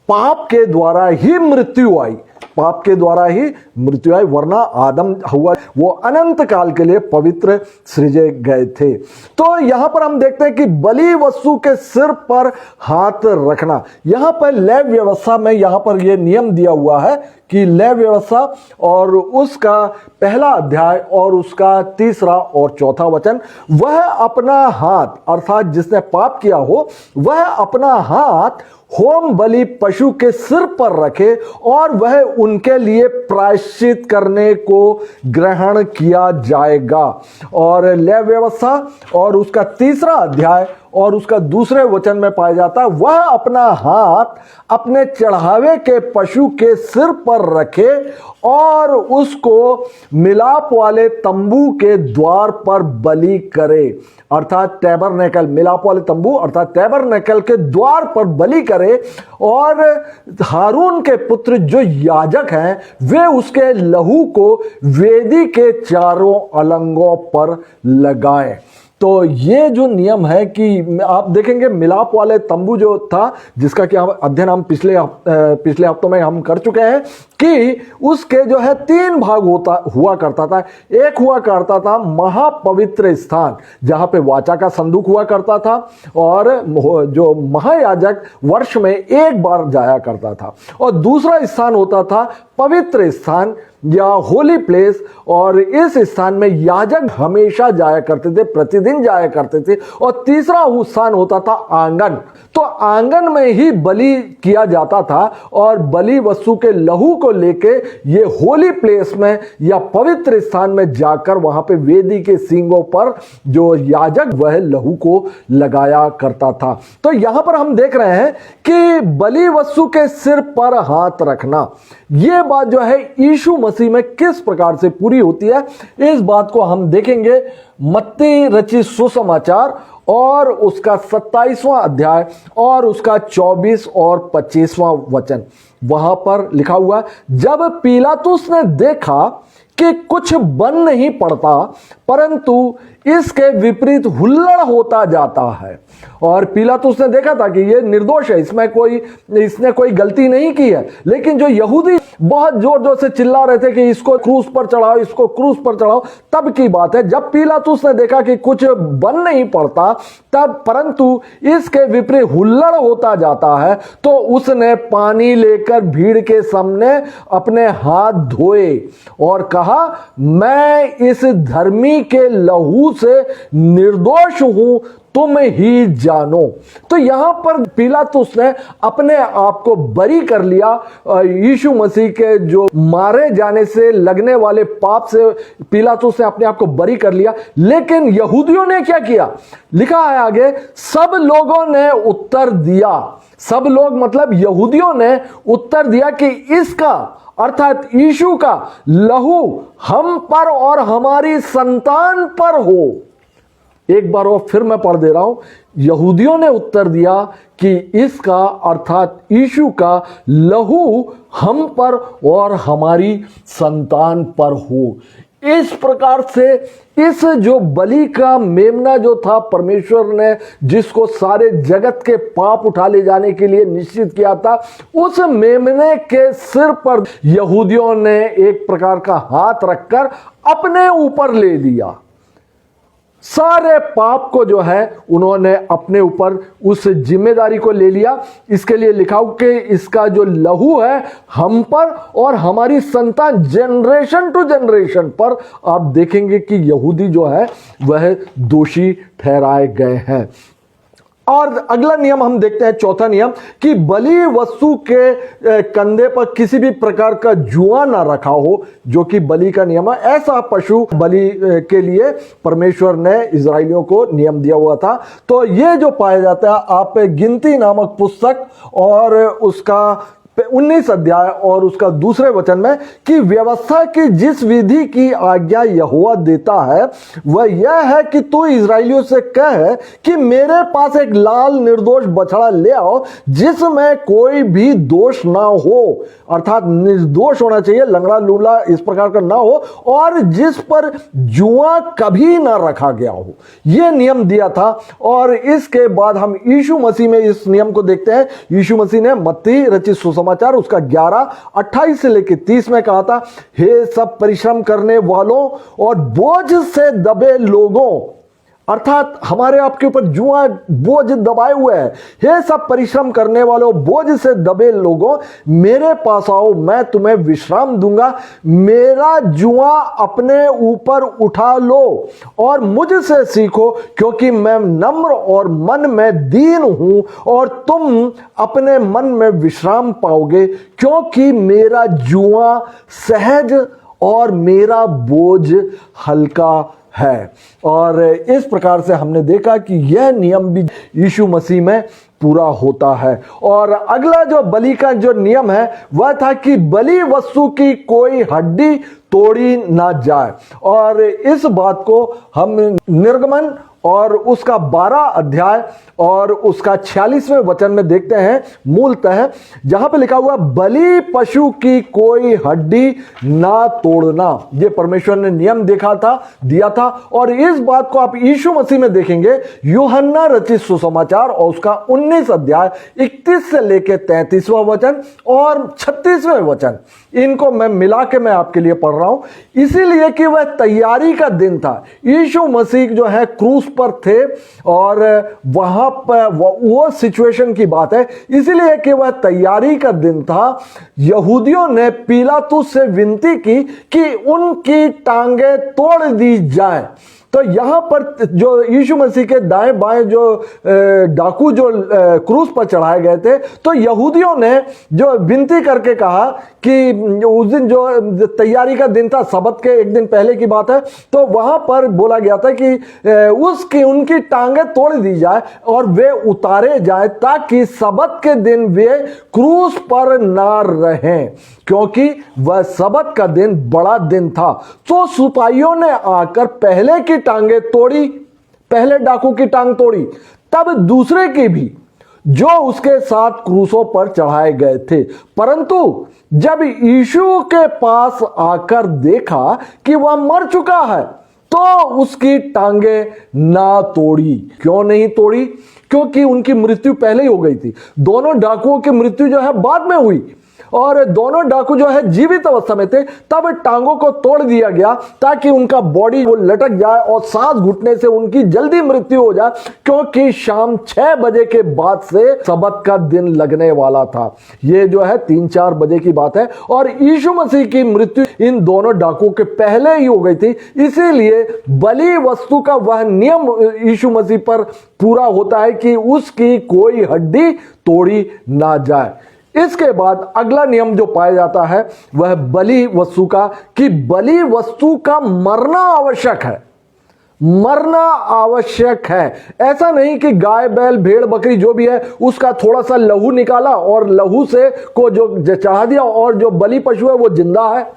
Speaker 2: पाप के द्वारा ही मृत्यु आई, पाप के द्वारा ही मृत्यु आई, वरना आदम हव्वा वो अनंत काल के लिए पवित्र सृजे गए थे। तो यहां पर हम देखते हैं कि बलि वस्तु के सिर पर हाथ रखना, यहां पर लेव व्यवस्था में यहां पर यह नियम दिया हुआ है कि लेव व्यवस्था और उसका पहला अध्याय और उसका तीसरा और चौथा वचन, वह अपना हाथ अर्थात जिसने पाप किया हो वह अपना हाथ होम बलि पशु के सिर पर रखे और वह उनके लिए प्रायश्चित करने को ग्रहण किया जाएगा। और लेव व्यवस्था और उसका तीसरा अध्याय और उसका दूसरे वचन में पाया जाता है, वह अपना हाथ अपने चढ़ावे के पशु के सिर पर रखे और उसको मिलाप वाले तंबू के द्वार पर बलि करे, अर्थात टैबरनेकल, मिलाप वाले तंबू अर्थात टैबरनेकल के द्वार पर बलि करे। और हारून के पुत्र जो याजक हैं वे उसके लहू को वेदी के चारों अलंगों पर लगाएं। तो ये जो नियम है कि आप देखेंगे मिलाप वाले तंबू जो था, जिसका कि अध्ययन हम पिछले हफ्तों में हम कर चुके हैं, कि उसके जो है 3 भाग हुआ करता था। एक हुआ करता था महापवित्र स्थान, जहां पे वाचा का संदूक हुआ करता था और जो महायाजक वर्ष में एक बार जाया करता था। और दूसरा स्थान होता था पवित्र स्थान या होली प्लेस, और इस स्थान में याजक हमेशा जाया करते थे, प्रतिदिन जाया करते थे। और तीसरा स्थान होता था आंगन, तो आंगन में ही बलि किया जाता था और बलि वस्तु के लहू को लेके ये होली प्लेस में या पवित्र स्थान में जाकर वहां पे वेदी के सींगों पर जो याजक वह लहू को लगाया करता था। तो यहां पर हम देख रहे हैं कि बलि वस्तु के सिर पर हाथ रखना, यह बात जो है यीशु मसीह में किस प्रकार से पूरी होती है, इस बात को हम देखेंगे मत्ती रचित सुसमाचार और उसका 27वां अध्याय और उसका 24 और 25वां वचन। वहां पर लिखा हुआ, जब पिलातुस ने देखा कि कुछ बन नहीं पड़ता परंतु इसके विपरीत हुल्लड़ होता जाता है, और पिलातुस ने देखा था कि ये निर्दोष है, इसने कोई गलती नहीं की है, लेकिन जो यहूदी बहुत जोर जोर से चिल्ला रहे थे कि इसको क्रूस पर चढ़ाओ, इसको क्रूस पर चढ़ाओ, तब की बात है जब पिलातुस ने देखा कि कुछ बन नहीं पड़ता तब परंतु इसके विपरीत हुल्लड़ होता जाता है, तो उसने पानी लेकर भीड़ के सामने अपने हाथ धोए और कहा, मैं इस धर्मी के लहू से निर्दोष हूं, तुम ही जानो। तो यहां पर पिलातुस ने अपने आप को बरी कर लिया, यीशु मसीह के जो मारे जाने से लगने वाले पाप से पिलातुस ने अपने आप को बरी कर लिया। लेकिन यहूदियों ने क्या किया, लिखा है आगे, सब लोगों ने उत्तर दिया, सब लोग मतलब यहूदियों ने उत्तर दिया कि इसका अर्थात यीशु का लहू हम पर और हमारी संतान पर हो। एक बार और फिर मैं पढ़ दे रहा हूं, यहूदियों ने उत्तर दिया कि इसका अर्थात यीशु का लहू हम पर और हमारी संतान पर हो। इस प्रकार से इस जो बलि का मेमना जो था परमेश्वर ने जिसको सारे जगत के पाप उठा ले जाने के लिए निश्चित किया था, उस मेमने के सिर पर यहूदियों ने एक प्रकार का हाथ रखकर अपने ऊपर ले लिया। सारे पाप को जो है उन्होंने अपने ऊपर उस जिम्मेदारी को ले लिया। इसके लिए लिखा हो कि इसका जो लहू है हम पर और हमारी संतान जनरेशन टू जनरेशन पर, आप देखेंगे कि यहूदी जो है वह दोषी ठहराए गए हैं। और अगला नियम हम देखते हैं, चौथा नियम, कि बलि वस्तु के कंधे पर किसी भी प्रकार का जुआ ना रखा हो, जो कि बलि का नियम है। ऐसा पशु बलि के लिए परमेश्वर ने इजराइलियों को नियम दिया हुआ था। तो ये जो पाया जाता है, आप गिनती नामक पुस्तक और उसका 19 अध्याय और उसका दूसरे वचन में, कि व्यवस्था की जिस विधि की आज्ञा यहोवा देता है वह यह है कि तू इजराइलियों से कह कि मेरे पास एक लाल निर्दोष बछड़ा ले आओ जिसमें कोई भी दोष ना हो, अर्थात निर्दोष होना चाहिए, लंगड़ा लूला इस प्रकार का ना हो, और जिस पर जुआ कभी ना रखा गया हो। यह नियम दिया था। और इसके बाद हम यीशु मसीह में इस नियम को देखते हैं। यीशु मसीह ने मत्ती रचित सुसमाचार सुसमाचार उसका 11:28 से लेकर 30 में कहा था, हे सब परिश्रम करने वालों और बोझ से दबे लोगों, अर्थात हमारे आपके ऊपर जुआ बोझ दबाए हुए है, हे सब परिश्रम करने वालों बोझ से दबे लोगों मेरे पास आओ, मैं तुम्हें विश्राम दूंगा। मेरा जुआ अपने ऊपर उठा लो और मुझसे सीखो, क्योंकि मैं नम्र और मन में दीन हूं, और तुम अपने मन में विश्राम पाओगे, क्योंकि मेरा जुआ सहज और मेरा बोझ हल्का है। और इस प्रकार से हमने देखा कि यह नियम भी यीशु मसीह में पूरा होता है। और अगला जो बलि का जो नियम है वह था कि बलि वस्तु की कोई हड्डी तोड़ी ना जाए। और इस बात को हम निर्गमन और उसका 12 अध्याय और उसका 46वें वचन में देखते हैं, मूलतः जहां पे लिखा हुआ बलि पशु की कोई हड्डी ना तोड़ना। ये परमेश्वर ने नियम दिया था। और इस बात को आप यीशु मसीह में देखेंगे, यूहन्ना रचित सुसमाचार और उसका 19 अध्याय 31 से लेकर 33वां वचन और 36वें वचन, इनको मैं मिला के मैं आपके लिए पढ़ रहा हूं, इसीलिए कि वह तैयारी का दिन था। यीशु मसीह जो है क्रूस पर थे और वहां पर वो सिचुएशन की बात है, इसीलिए कि वह तैयारी का दिन था। यहूदियों ने पिलातुस से विनती की कि उनकी टांगे तोड़ दी जाए। तो यहां पर जो यीशु मसीह के दाएं बाएं जो डाकू जो क्रूस पर चढ़ाए गए थे, तो यहूदियों ने जो विनती करके कहा कि उस दिन जो तैयारी का दिन था, सबत के एक दिन पहले की बात है, तो वहां पर बोला गया था कि उनकी टांगे तोड़ दी जाए और वे उतारे जाए, ताकि सबत के दिन वे क्रूस पर ना रहें, क्योंकि वह सबत का दिन बड़ा दिन था। तो सिपाहियों ने आकर पहले की टांगे तोड़ी, पहले डाकू की टांग तोड़ी, तब दूसरे की भी, जो उसके साथ क्रूसों पर चढ़ाए गए थे। परंतु जब यीशु के पास आकर देखा कि वह मर चुका है, तो उसकी टांगे ना तोड़ी। क्यों नहीं तोड़ी? क्योंकि उनकी मृत्यु पहले ही हो गई थी। दोनों डाकुओं की मृत्यु जो है बाद में हुई, और दोनों डाकू जो है जीवित अवस्था में थे, तब टांगों को तोड़ दिया गया ताकि उनका बॉडी वो लटक जाए और सांस घुटने से उनकी जल्दी मृत्यु हो जाए, क्योंकि शाम 6 बजे के बाद से सबत का दिन लगने वाला था। ये जो है 3-4 बजे की बात है, और यीशु मसीह की मृत्यु इन दोनों डाकुओं के पहले ही हो गई थी। इसीलिए बलि वस्तु का वह नियम यीशु मसीह पर पूरा होता है कि उसकी कोई हड्डी तोड़ी ना जाए। इसके बाद अगला नियम जो पाया जाता है वह बलि वस्तु का, कि बलि वस्तु का मरना आवश्यक है। मरना आवश्यक है। ऐसा नहीं कि गाय बैल भेड़ बकरी जो भी है उसका थोड़ा सा लहू निकाला और लहू से को जो चढ़ा दिया और जो बलि पशु है वो जिंदा है।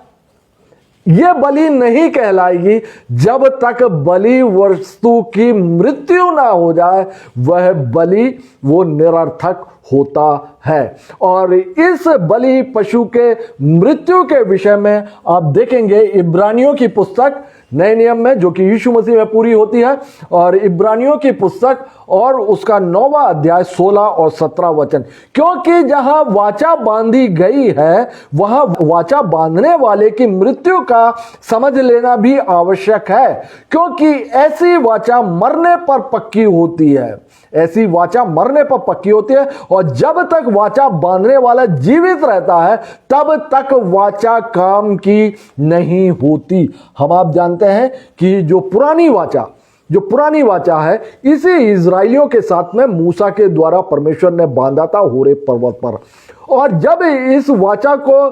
Speaker 2: यह बलि नहीं कहलाएगी जब तक बलि वस्तु की मृत्यु ना हो जाए, वह बलि वो निरर्थक होता है। और इस बलि पशु के मृत्यु के विषय में आप देखेंगे इब्रानियों की पुस्तक नए नियम में, जो कि यीशु मसीह में पूरी होती है, और इब्रानियों की पुस्तक और उसका 9वां अध्याय 16 और 17 वचन, क्योंकि जहां वाचा बांधी गई है वहां वाचा बांधने वाले की मृत्यु का समझ लेना भी आवश्यक है, क्योंकि ऐसी वाचा मरने पर पक्की होती है। ऐसी वाचा मरने पर पक्की होती है, और जब तक वाचा बांधने वाला जीवित रहता है तब तक वाचा काम की नहीं होती। हम आप जानते हैं कि जो पुरानी वाचा है, इसी इजराइलियों के साथ में मूसा के द्वारा परमेश्वर ने बांधा था होरेब पर्वत पर। और जब इस वाचा को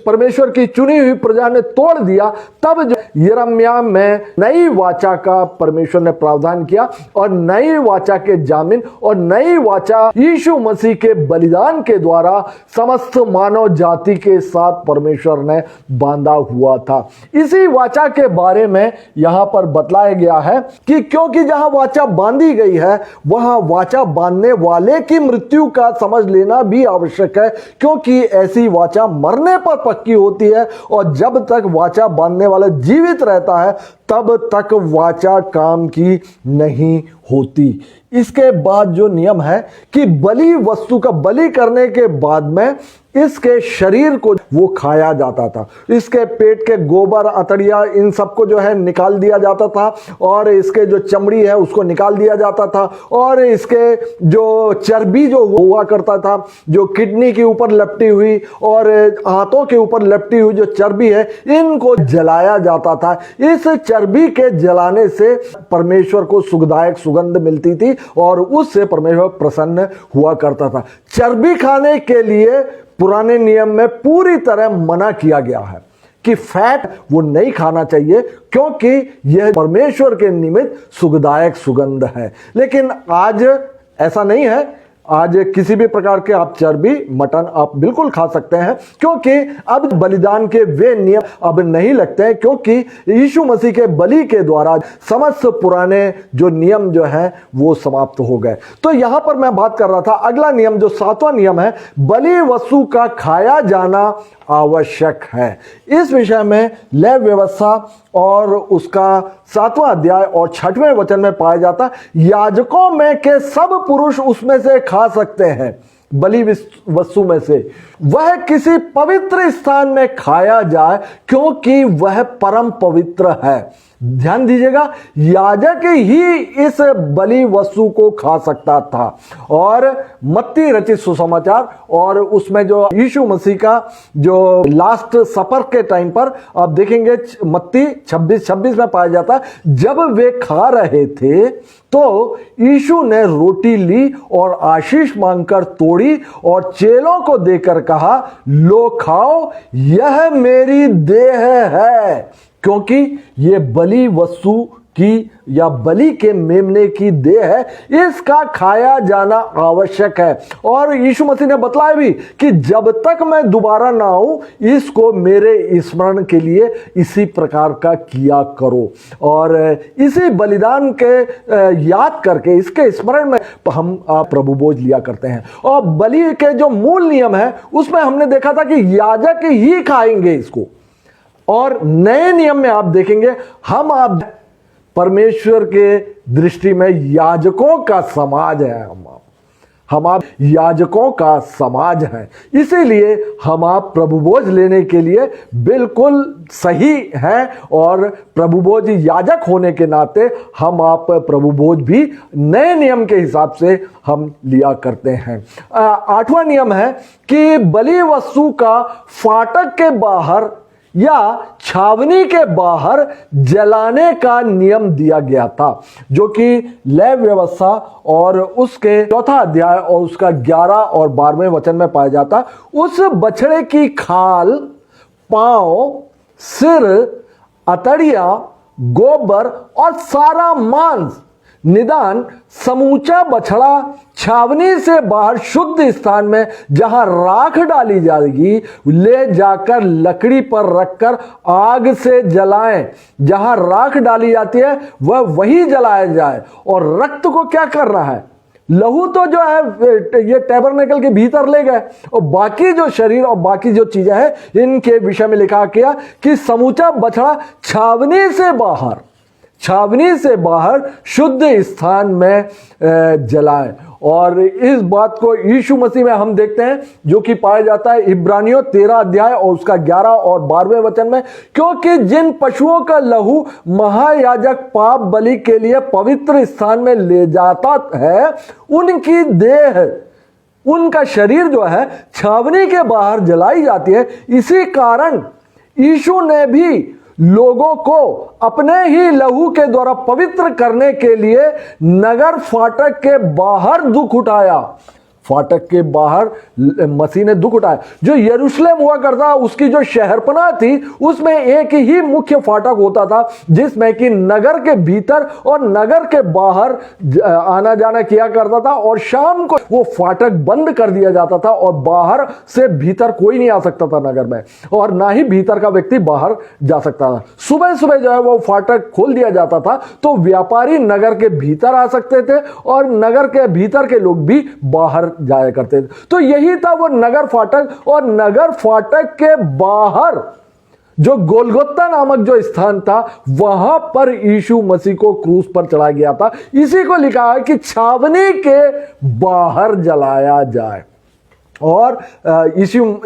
Speaker 2: परमेश्वर की चुनी हुई प्रजा ने तोड़ दिया, तब जो यिर्मयाह में नई वाचा का परमेश्वर ने प्रावधान किया, और नई वाचा के जामिन और नई वाचा यीशु मसीह के बलिदान के द्वारा समस्त मानव जाति के साथ परमेश्वर ने बांधा हुआ था। इसी वाचा के बारे में यहां पर बतलाया गया है कि क्योंकि जहां वाचा बांधी गई है वहां वाचा बांधने वाले की मृत्यु का समझ लेना भी आवश्यक है, क्योंकि ऐसी वाचा मरने पर पक्की होती है, और जब तक वाचा बांधने वाला जीवित रहता है तब तक वाचा काम की नहीं होती। इसके बाद जो नियम है कि बलि वस्तु का बलि करने के बाद में इसके शरीर को वो खाया जाता था। इसके पेट के गोबर अतड़िया इन सबको जो है निकाल दिया जाता था और इसके जो चमड़ी है उसको निकाल दिया जाता था और इसके जो चर्बी जो हुआ करता था, जो किडनी के ऊपर लपटी हुई और हाथों के ऊपर लपटी हुई जो चर्बी है, इनको जलाया जाता था। इस चर्बी के जलाने से परमेश्वर को सुखदायक सुगंध मिलती थी और उससे परमेश्वर प्रसन्न हुआ करता था। चर्बी खाने के लिए पुराने नियम में पूरी तरह मना किया गया है कि फैट वो नहीं खाना चाहिए, क्योंकि यह परमेश्वर के निमित्त सुखदायक सुगंध है। लेकिन आज ऐसा नहीं है। आज किसी भी प्रकार के आप चर्बी मटन आप बिल्कुल खा सकते हैं, क्योंकि अब बलिदान के वे नियम अब नहीं लगते हैं, क्योंकि यीशु मसीह के बलि के द्वारा समस्त पुराने जो नियम जो हैं वो समाप्त हो गए। तो यहां पर मैं बात कर रहा था अगला नियम जो 7वां नियम है, बलि वस्तु का खाया जाना आवश्यक है। इस विषय में लेव व्यवस्था और उसका 7वां अध्याय और 6वें वचन में पाया जाता, याजकों में के सब पुरुष उसमें से खा सकते हैं। बलि वस्तु में से वह किसी पवित्र स्थान में खाया जाए, क्योंकि वह परम पवित्र है। ध्यान दीजिएगा, याजक ही इस बलि वस्तु को खा सकता था। और मत्ती रचित सुसमाचार और उसमें जो यीशु मसीह का जो लास्ट सपर के टाइम पर आप देखेंगे, मत्ती 26 में पाया जाता, जब वे खा रहे थे तो यीशु ने रोटी ली और आशीष मांगकर तोड़ी और चेलों को देकर कहा, लो खाओ, यह मेरी देह है। क्योंकि ये बलि वस्तु की या बलि के मेमने की देह है, इसका खाया जाना आवश्यक है। और यीशु मसीह ने बतलाया भी कि जब तक मैं दोबारा ना आऊं, इसको मेरे स्मरण के लिए इसी प्रकार का किया करो। और इसी बलिदान के याद करके इसके स्मरण में हम प्रभु भोज लिया करते हैं। और बलि के जो मूल नियम है उसमें हमने देखा था कि याजक ही खाएंगे इसको। और नए नियम में आप देखेंगे, हम आप परमेश्वर के दृष्टि में याजकों का समाज है। हम आप याजकों का समाज हैं, इसीलिए हम आप प्रभु भोज लेने के लिए बिल्कुल सही हैं। और प्रभु भोज याजक होने के नाते हम आप प्रभु भोज भी नए नियम के हिसाब से हम लिया करते हैं। 8वां नियम है कि बलि वस्तु का फाटक के बाहर या छावनी के बाहर जलाने का नियम दिया गया था, जो कि लेव व्यवस्था और उसके 4था अध्याय और उसका 11 और 12वें वचन में पाया जाता। उस बछड़े की खाल, पांव, सिर, अतड़िया, गोबर और सारा मांस, निदान समूचा बछड़ा छावनी से बाहर शुद्ध स्थान में जहां राख डाली जाएगी ले जाकर लकड़ी पर रखकर आग से जलाएं। जहां राख डाली जाती है वह वही जलाया जाए। और रक्त को क्या करना है? लहू तो जो है ये टैबरनेकल के भीतर ले गए, और बाकी जो शरीर और बाकी जो चीजें हैं इनके विषय में लिखा गया कि समूचा बछड़ा छावनी से बाहर शुद्ध स्थान में जलाएं। और इस बात को यीशु मसीह में हम देखते हैं, जो कि पाया जाता है इब्रानियों 13 अध्याय और उसका 11 और 12वें वचन में, क्योंकि जिन पशुओं का लहू महायाजक पाप बलि के लिए पवित्र स्थान में ले जाता है, उनकी देह, उनका शरीर जो है छावनी के बाहर जलाई जाती है। इसी कारण यीशु ने भी लोगों को अपने ही लहू के द्वारा पवित्र करने के लिए नगर फाटक के बाहर दुख उठाया। फाटक के बाहर मसीह ने दुख उठाया। जो यरूशलेम हुआ करता, उसकी जो शहरपनाह थी, उसमें एक ही मुख्य फाटक होता था, जिसमें कि नगर के भीतर और नगर के बाहर आना जाना किया करता था। और शाम को वो फाटक बंद कर दिया जाता था और बाहर से भीतर कोई नहीं आ सकता था नगर में, और ना ही भीतर का व्यक्ति बाहर जा सकता था। सुबह सुबह जो है वो फाटक खोल दिया जाता था, तो व्यापारी नगर के भीतर आ सकते थे और नगर के भीतर के लोग भी बाहर जाया करते थे। तो यही था वो नगर फाटक। और नगर फाटक के बाहर जो गोलगोत्ता नामक जो स्थान था, वहां पर यीशु मसीह को क्रूस पर चढ़ाया गया था। इसी को लिखा है कि छावनी के बाहर जलाया जाए। और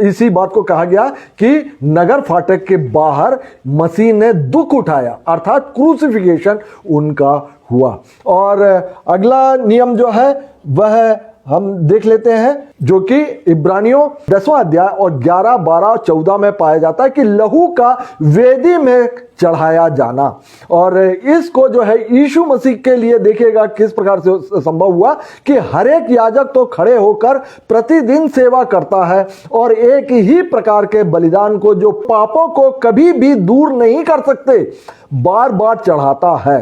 Speaker 2: इसी बात को कहा गया कि नगर फाटक के बाहर मसीह ने दुख उठाया, अर्थात क्रूसिफिकेशन उनका हुआ। और अगला नियम जो है वह हम देख लेते हैं, जो कि इब्रानियों 10वां अध्याय और 11, 12 और 14 में पाया जाता है कि लहू का वेदी में चढ़ाया जाना। और इसको जो है यीशु मसीह के लिए देखिएगा किस प्रकार से संभव हुआ कि हर एक याजक तो खड़े होकर प्रतिदिन सेवा करता है और एक ही प्रकार के बलिदान को, जो पापों को कभी भी दूर नहीं कर सकते, बार बार चढ़ाता है।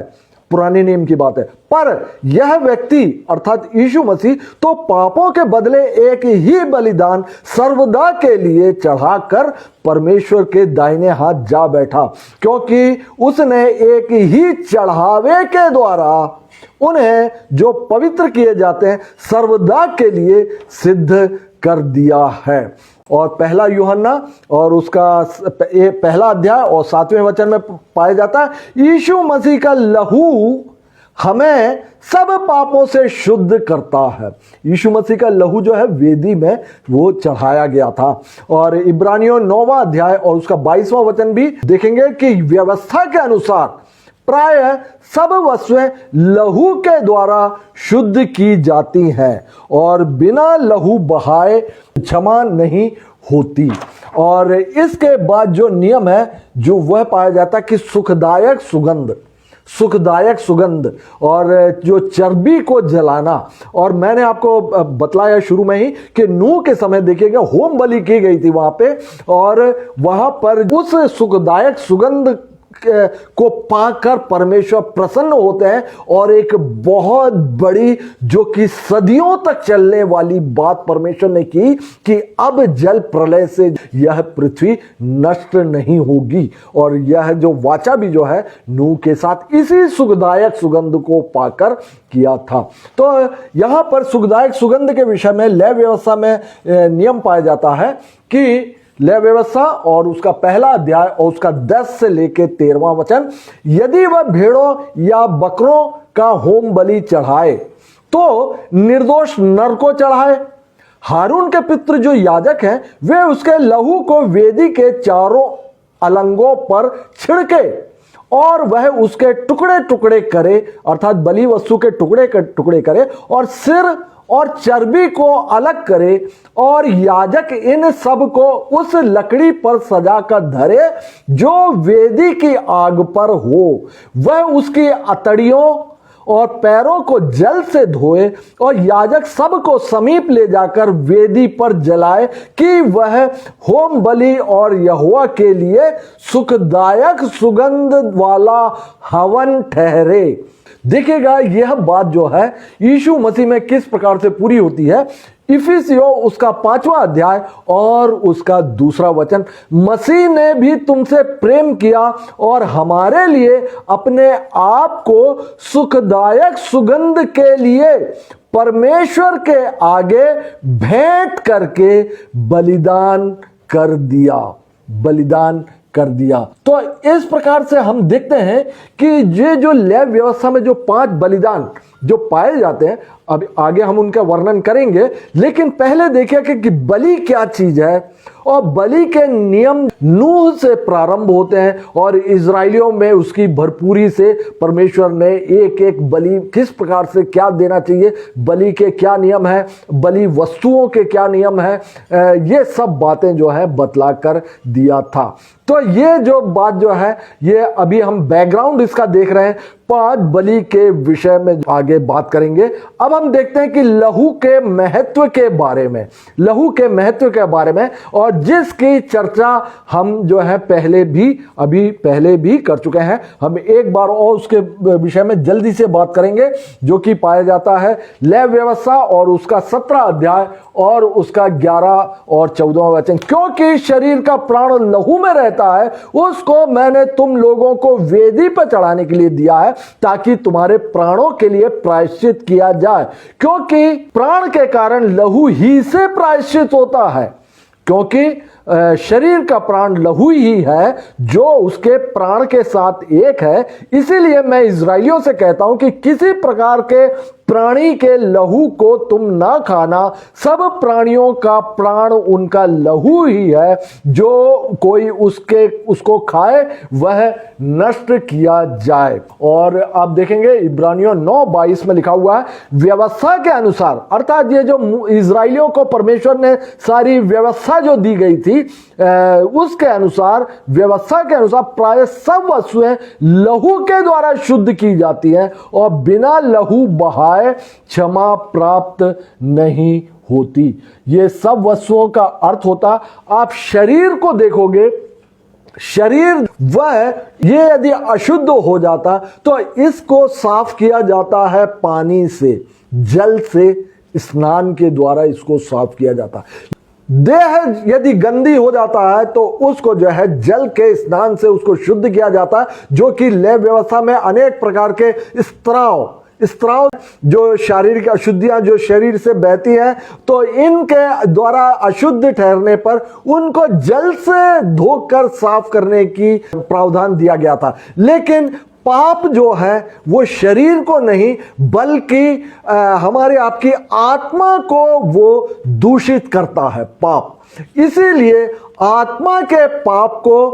Speaker 2: पुराने नियम की बात है। पर यह व्यक्ति अर्थात यीशु मसीह तो पापों के बदले एक ही बलिदान सर्वदा के लिए चढ़ाकर परमेश्वर के दाहिने हाथ जा बैठा, क्योंकि उसने एक ही चढ़ावे के द्वारा उन्हें जो पवित्र किए जाते हैं सर्वदा के लिए सिद्ध कर दिया है। और पहला यूहन्ना और उसका पहला अध्याय और 7वें वचन में पाया जाता है यीशु मसीह का लहू हमें सब पापों से शुद्ध करता है। यीशु मसीह का लहू जो है वेदी में वो चढ़ाया गया था। और इब्रानियों 9वां अध्याय और उसका 22वां वचन भी देखेंगे कि व्यवस्था के अनुसार प्राय सब वस्तुएं लहू के द्वारा शुद्ध की जाती हैं और बिना लहू बहाए क्षमा नहीं होती। और इसके बाद जो नियम है जो वह पाया जाता है कि सुखदायक सुगंध और जो चर्बी को जलाना। और मैंने आपको बतलाया शुरू में ही कि नूह के समय देखिएगा होम बलि की गई थी वहां पे, और वहां पर उस सुखदायक सुगंध को पाकर परमेश्वर प्रसन्न होते हैं और एक बहुत बड़ी जो कि सदियों तक चलने वाली बात परमेश्वर ने की कि अब जल प्रलय से यह पृथ्वी नष्ट नहीं होगी। और यह जो वाचा भी जो है नूह के साथ इसी सुखदायक सुगंध को पाकर किया था। तो यहां पर सुखदायक सुगंध के विषय में लय व्यवस्था में नियम पाया जाता है कि लय व्यवस्था और उसका पहला अध्याय और उसका 10 से लेकर 13वां वचन, यदि वह भेड़ों या बकरों का होम बलि चढ़ाए तो निर्दोष नर को चढ़ाए। हारून के पितृ जो याजक हैं वे उसके लहू को वेदी के चारों अलंगों पर छिड़के और वह उसके टुकड़े टुकड़े करे, अर्थात बलि वस्तु के टुकड़े करे और सिर और चर्बी को अलग करे और याजक इन सब को उस लकड़ी पर सजा कर धरे जो वेदी की आग पर हो। वह उसकी अतड़ियों और पैरों को जल से धोए और याजक सब को समीप ले जाकर वेदी पर जलाए कि वह होम बलि और यहोवा के लिए सुखदायक सुगंध वाला हवन ठहरे। देखिएगा यह बात जो है यीशु मसीह में किस प्रकार से पूरी होती है। इफिसियों उसका 5वां अध्याय और उसका 2 वचन, मसीह ने भी तुमसे प्रेम किया और हमारे लिए अपने आप को सुखदायक सुगंध के लिए परमेश्वर के आगे भेंट करके बलिदान कर दिया। तो इस प्रकार से हम देखते हैं कि ये जो लय व्यवस्था में जो 5 बलिदान जो पाए जाते हैं, अब आगे हम उनका वर्णन करेंगे, लेकिन पहले देखिए कि बलि क्या चीज है। और बलि के नियम नूह से प्रारंभ होते हैं और इजराइलियों में उसकी भरपूरी से परमेश्वर ने एक एक बलि किस प्रकार से क्या देना चाहिए, बलि के क्या नियम है, बलि वस्तुओं के क्या नियम है, ये सब बातें जो है बतला कर दिया था। तो ये जो बात जो है ये अभी हम बैकग्राउंड इसका देख रहे हैं। 5 बलि के विषय में आगे बात करेंगे। अब हम देखते हैं कि लहू के महत्व के बारे में और जिसकी चर्चा हम जो है पहले भी कर चुके हैं। हम एक बार और उसके विषय में जल्दी से बात करेंगे, जो कि पाया जाता है लय व्यवस्था और उसका 17 अध्याय और उसका 11 और 14वां वचन, क्योंकि शरीर का प्राण लहू में रहता है, उसको मैंने तुम लोगों को वेदी पर चढ़ाने के लिए दिया है ताकि तुम्हारे प्राणों के लिए प्रायश्चित किया जाए, क्योंकि प्राण के कारण लहू ही से प्रायश्चित होता है। क्योंकि शरीर का प्राण लहू ही है जो उसके प्राण के साथ एक है। इसीलिए मैं इजराइलियों से कहता हूं कि किसी प्रकार के प्राणी के लहू को तुम ना खाना, सब प्राणियों का प्राण उनका लहू ही है, जो कोई उसको खाए वह नष्ट किया जाए। और आप देखेंगे इब्रानियों 9:22 में लिखा हुआ है, व्यवस्था के अनुसार, अर्थात ये जो इजराइलियों को परमेश्वर ने सारी व्यवस्था जो दी गई थी उसके अनुसार, व्यवस्था के अनुसार प्राय सब वस्तुएं लहू के द्वारा शुद्ध की जाती हैं और बिना लहू बहाए क्षमा प्राप्त नहीं होती। ये सब वस्तुओं का अर्थ होता, आप शरीर को देखोगे, शरीर वह ये यदि अशुद्ध हो जाता तो इसको साफ किया जाता है पानी से, जल से, स्नान के द्वारा इसको साफ किया जाता। देह यदि गंदी हो जाता है तो उसको जो है जल के स्नान से उसको शुद्ध किया जाता है, जो कि लय व्यवस्था में अनेक प्रकार के स्त्राव जो शारीरिक अशुद्धियां जो शरीर से बहती हैं, तो इनके द्वारा अशुद्ध ठहरने पर उनको जल से धोकर साफ करने की प्रावधान दिया गया था। लेकिन पाप जो है वो शरीर को नहीं बल्कि हमारे आपकी आत्मा को वो दूषित करता है, पाप। इसीलिए आत्मा के पाप को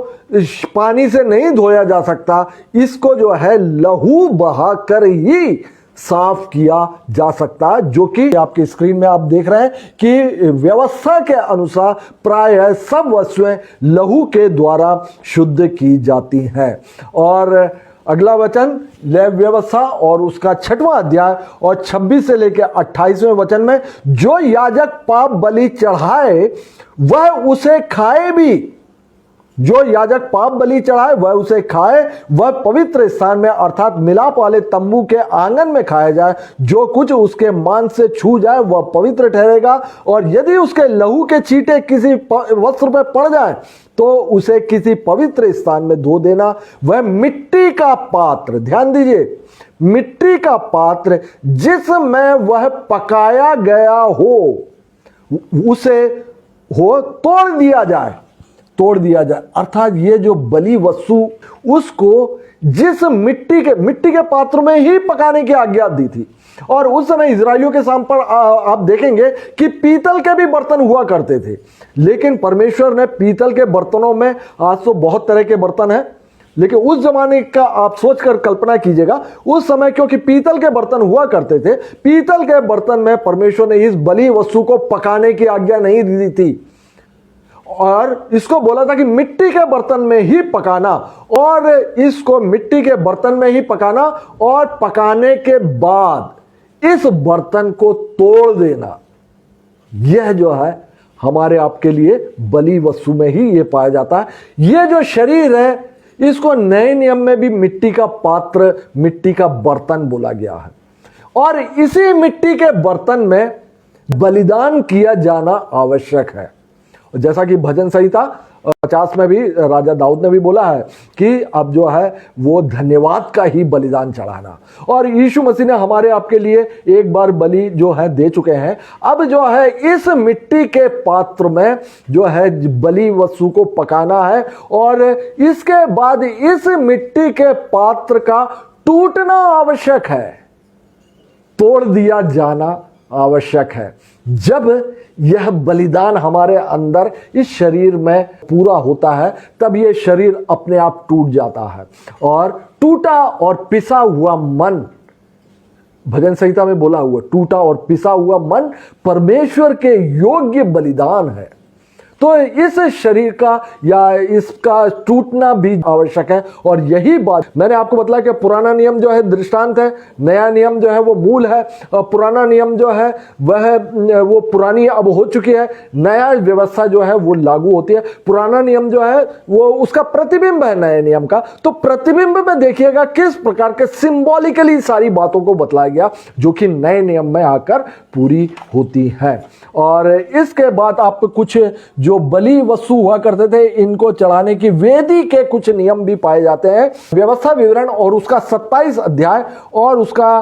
Speaker 2: पानी से नहीं धोया जा सकता, इसको जो है लहू बहा कर ही साफ किया जा सकता है, जो कि आपकी स्क्रीन में आप देख रहे हैं कि व्यवस्था के अनुसार प्राय सब वस्तुएं लहू के द्वारा शुद्ध की जाती हैं। और अगला वचन लय व्यवस्था और उसका 6वां अध्याय और 26 से लेकर 28वें वचन में, जो याजक पाप बलि चढ़ाए वह उसे खाए भी, जो याजक पाप बलि चढ़ाए वह उसे खाए, वह पवित्र स्थान में अर्थात मिलाप वाले तंबू के आंगन में खाया जाए। जो कुछ उसके मांस से छू जाए वह पवित्र ठहरेगा, और यदि उसके लहू के छींटे किसी वस्त्र पर पड़ जाए तो उसे किसी पवित्र स्थान में धो देना। वह मिट्टी का पात्र, ध्यान दीजिए, मिट्टी का पात्र जिसमें वह पकाया गया हो उसे तोड़ दिया जाए। अर्थात ये जो बलि वस्तु उसको जिस मिट्टी के पात्र में ही पकाने की आज्ञा दी थी। और उस समय इजराइलियों के सामने पर आप देखेंगे कि पीतल के भी बर्तन हुआ करते थे, लेकिन परमेश्वर ने पीतल के बर्तनों में, आज तो बहुत तरह के बर्तन हैं, लेकिन उस जमाने का आप सोचकर कल्पना कीजिएगा, उस समय क्योंकि पीतल के बर्तन हुआ करते थे, पीतल के बर्तन में परमेश्वर ने इस बलि वस्तु को पकाने की आज्ञा नहीं दी थी, और इसको बोला था कि मिट्टी के बर्तन में ही पकाना, और इसको मिट्टी के बर्तन में ही पकाना, और पकाने के बाद इस बर्तन को तोड़ देना। यह जो है हमारे आपके लिए बलि वस्तु में ही यह पाया जाता है। यह जो शरीर है इसको नए नियम में भी मिट्टी का पात्र, मिट्टी का बर्तन बोला गया है, और इसी मिट्टी के बर्तन में बलिदान किया जाना आवश्यक है। जैसा कि भजन संहिता 50 में भी राजा दाऊद ने भी बोला है कि अब जो है वो धन्यवाद का ही बलिदान चढ़ाना, और यीशु मसीह ने हमारे आपके लिए एक बार बलि जो है दे चुके हैं। अब जो है इस मिट्टी के पात्र में जो है बलि वस्तु को पकाना है, और इसके बाद इस मिट्टी के पात्र का टूटना आवश्यक है, तोड़ दिया जाना आवश्यक है। जब यह बलिदान हमारे अंदर इस शरीर में पूरा होता है तब यह शरीर अपने आप टूट जाता है, और टूटा और पिसा हुआ मन, भजन संहिता में बोला हुआ, टूटा और पिसा हुआ मन परमेश्वर के योग्य बलिदान है। तो इस शरीर का या इसका टूटना भी आवश्यक है। और यही बात मैंने आपको बताया कि पुराना नियम जो है दृष्टांत है, नया नियम जो है वो मूल है। पुराना नियम जो है वो पुरानी अब हो चुकी है, नया व्यवस्था जो है वो लागू होती है। पुराना नियम जो है वो उसका प्रतिबिंब है नए नियम का। तो प्रतिबिंब में देखिएगा किस प्रकार के सिंबॉलिकली सारी बातों को बतलाया गया जो कि नए नियम में आकर पूरी होती है। और इसके बाद आप कुछ जो बलि वस्तु हुआ करते थे इनको चढ़ाने की वेदी के कुछ नियम भी पाए जाते हैं। व्यवस्था विवरण और उसका 27 अध्याय और उसका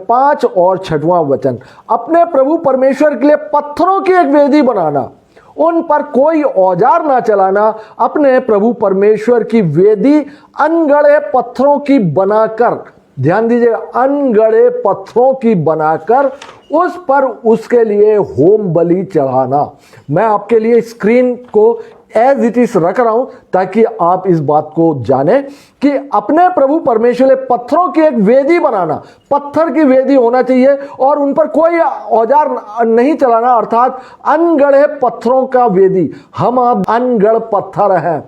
Speaker 2: 5 और 6वां वचन, अपने प्रभु परमेश्वर के लिए पत्थरों की एक वेदी बनाना उन पर कोई औजार ना चलाना, अपने प्रभु परमेश्वर की वेदी अनगढ़े पत्थरों की बनाकर, ध्यान दीजिए, अनगढ़े पत्थरों की बनाकर उस पर उसके लिए होम बलि चढ़ाना। मैं आपके लिए स्क्रीन को एज इट इज रख रहा हूं ताकि आप इस बात को जानें कि अपने प्रभु परमेश्वर के पत्थरों की एक वेदी बनाना, पत्थर की वेदी होना चाहिए और उन पर कोई औजार नहीं चलाना, अर्थात अनगढ़े पत्थरों का वेदी। हम आप अनगढ़ पत्थर हैं,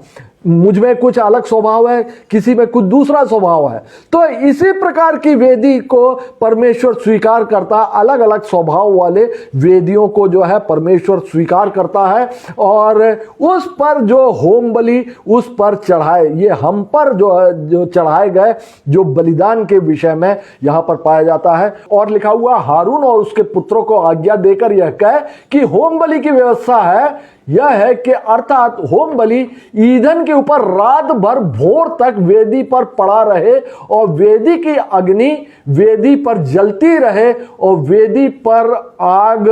Speaker 2: मुझ में कुछ अलग स्वभाव है, किसी में कुछ दूसरा स्वभाव है, तो इसी प्रकार की वेदी को परमेश्वर स्वीकार करता है। अलग अलग स्वभाव वाले वेदियों को जो है परमेश्वर स्वीकार करता है और उस पर जो होम बलि उस पर चढ़ाए, ये हम पर जो चढ़ाए गए जो बलिदान के विषय में यहां पर पाया जाता है। और लिखा हुआ, हारून और उसके पुत्रों को आज्ञा देकर यह कहे कि होम बलि की व्यवस्था है यह है कि अर्थात होम बलि ईंधन के ऊपर रात भर भोर तक वेदी पर पड़ा रहे और वेदी की अग्नि वेदी पर जलती रहे और वेदी पर आग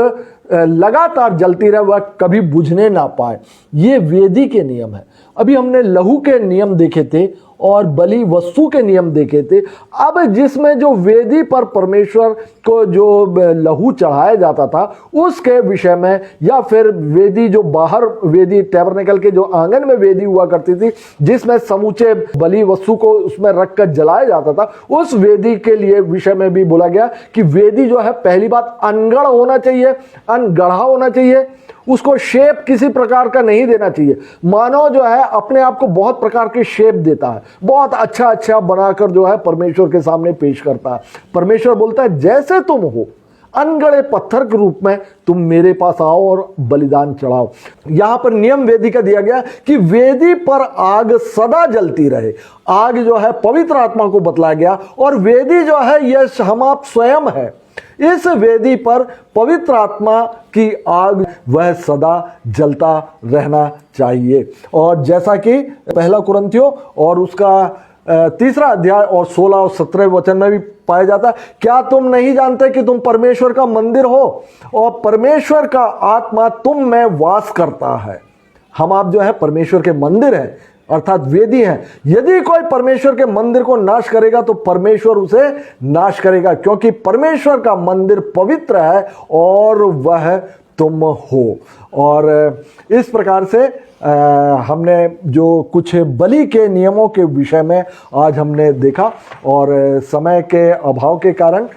Speaker 2: लगातार जलती रहे, वह कभी बुझने ना पाए। ये वेदी के नियम है। अभी हमने लहू के नियम देखे थे और बलि वस्तु के नियम देखे थे। अब जिसमें जो वेदी पर परमेश्वर को जो लहू चढ़ाया जाता था उसके विषय में, या फिर वेदी जो बाहर वेदी टैबरनेकल के जो आंगन में वेदी हुआ करती थी जिसमें समूचे बलि वस्तु को उसमें रखकर जलाया जाता था, उस वेदी के लिए विषय में भी बोला गया कि वेदी जो है पहली बात अनगढ़ होना चाहिए, अनगढ़ा होना चाहिए, उसको शेप किसी प्रकार का नहीं देना चाहिए। मानव जो है अपने आप को बहुत प्रकार के शेप देता है, बहुत अच्छा अच्छा बनाकर जो है परमेश्वर के सामने पेश करता है। परमेश्वर बोलता है जैसे तुम हो अनगढ़े पत्थर के रूप में तुम मेरे पास आओ और बलिदान चढ़ाओ। यहां पर नियम वेदी का दिया गया कि वेदी पर आग सदा जलती रहे। आग जो है पवित्र आत्मा को बतलाया गया और वेदी जो है यह हम आप स्वयं है। इस वेदी पर पवित्र आत्मा की आग वह सदा जलता रहना चाहिए। और जैसा कि पहला कुरिन्थियों और उसका 3 अध्याय और 16 और 17 वचन में भी पाया जाता है, क्या तुम नहीं जानते कि तुम परमेश्वर का मंदिर हो और परमेश्वर का आत्मा तुम में वास करता है। हम आप जो है परमेश्वर के मंदिर हैं, अर्थात वेदी हैं। यदि कोई परमेश्वर के मंदिर को नाश करेगा तो परमेश्वर उसे नाश करेगा, क्योंकि परमेश्वर का मंदिर पवित्र है और वह तुम हो। और इस प्रकार से हमने जो कुछ बलि के नियमों के विषय में आज हमने देखा और समय के अभाव के कारण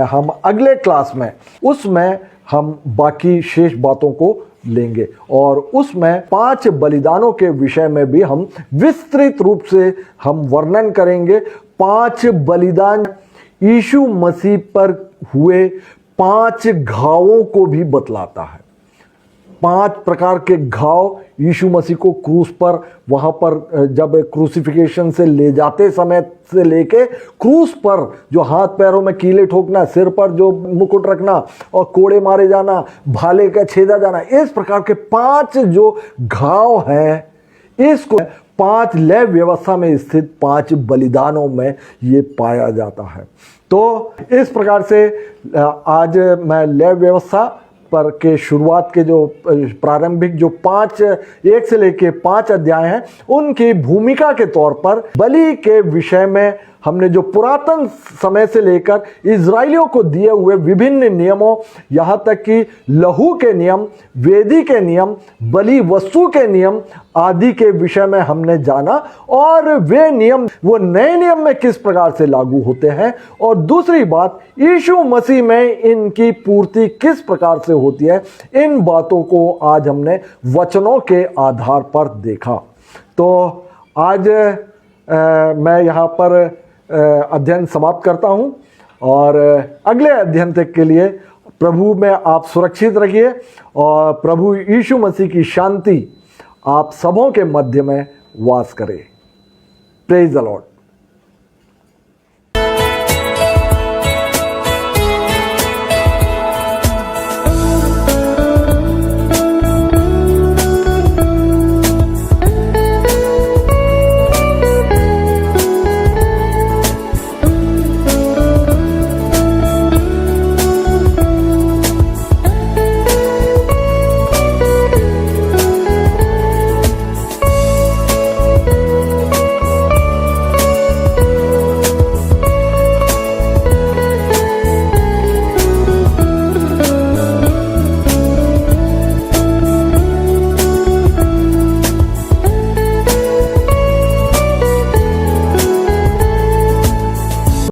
Speaker 2: हम अगले क्लास में उसमें हम बाकी शेष बातों को लेंगे और उसमें 5 बलिदानों के विषय में भी हम विस्तृत रूप से हम वर्णन करेंगे। 5 बलिदान यीशु मसीह पर हुए 5 घावों को भी बतलाता है। 5 प्रकार के घाव यीशु मसीह को क्रूस पर वहां पर जब क्रूसिफिकेशन से ले जाते समय से लेके क्रूस पर जो हाथ पैरों में कीले ठोकना, सिर पर जो मुकुट रखना और कोड़े मारे जाना, भाले का छेदा जाना, इस प्रकार के 5 जो घाव हैं, इसको 5 लय व्यवस्था में स्थित 5 बलिदानों में ये पाया जाता है। तो इस प्रकार से आज मैं लय व्यवस्था पर के शुरुआत के जो प्रारंभिक जो 1 से लेके 5 अध्याय हैं उनकी भूमिका के तौर पर बलि के विषय में हमने जो पुरातन समय से लेकर इजराइलियों को दिए हुए विभिन्न नियमों, यहाँ तक कि लहू के नियम, वेदी के नियम, बलि वस्तु के नियम आदि के विषय में हमने जाना और वे नियम वो नए नियम में किस प्रकार से लागू होते हैं और दूसरी बात यीशु मसीह में इनकी पूर्ति किस प्रकार से होती है। इन बातों को आज हमने वचनों के आधार पर देखा। तो आज मैं यहाँ पर अध्ययन समाप्त करता हूं और अगले अध्ययन तक के लिए प्रभु में आप सुरक्षित रहिए और प्रभु यीशु मसीह की शांति आप सबों के मध्य में वास करे। Praise the Lord.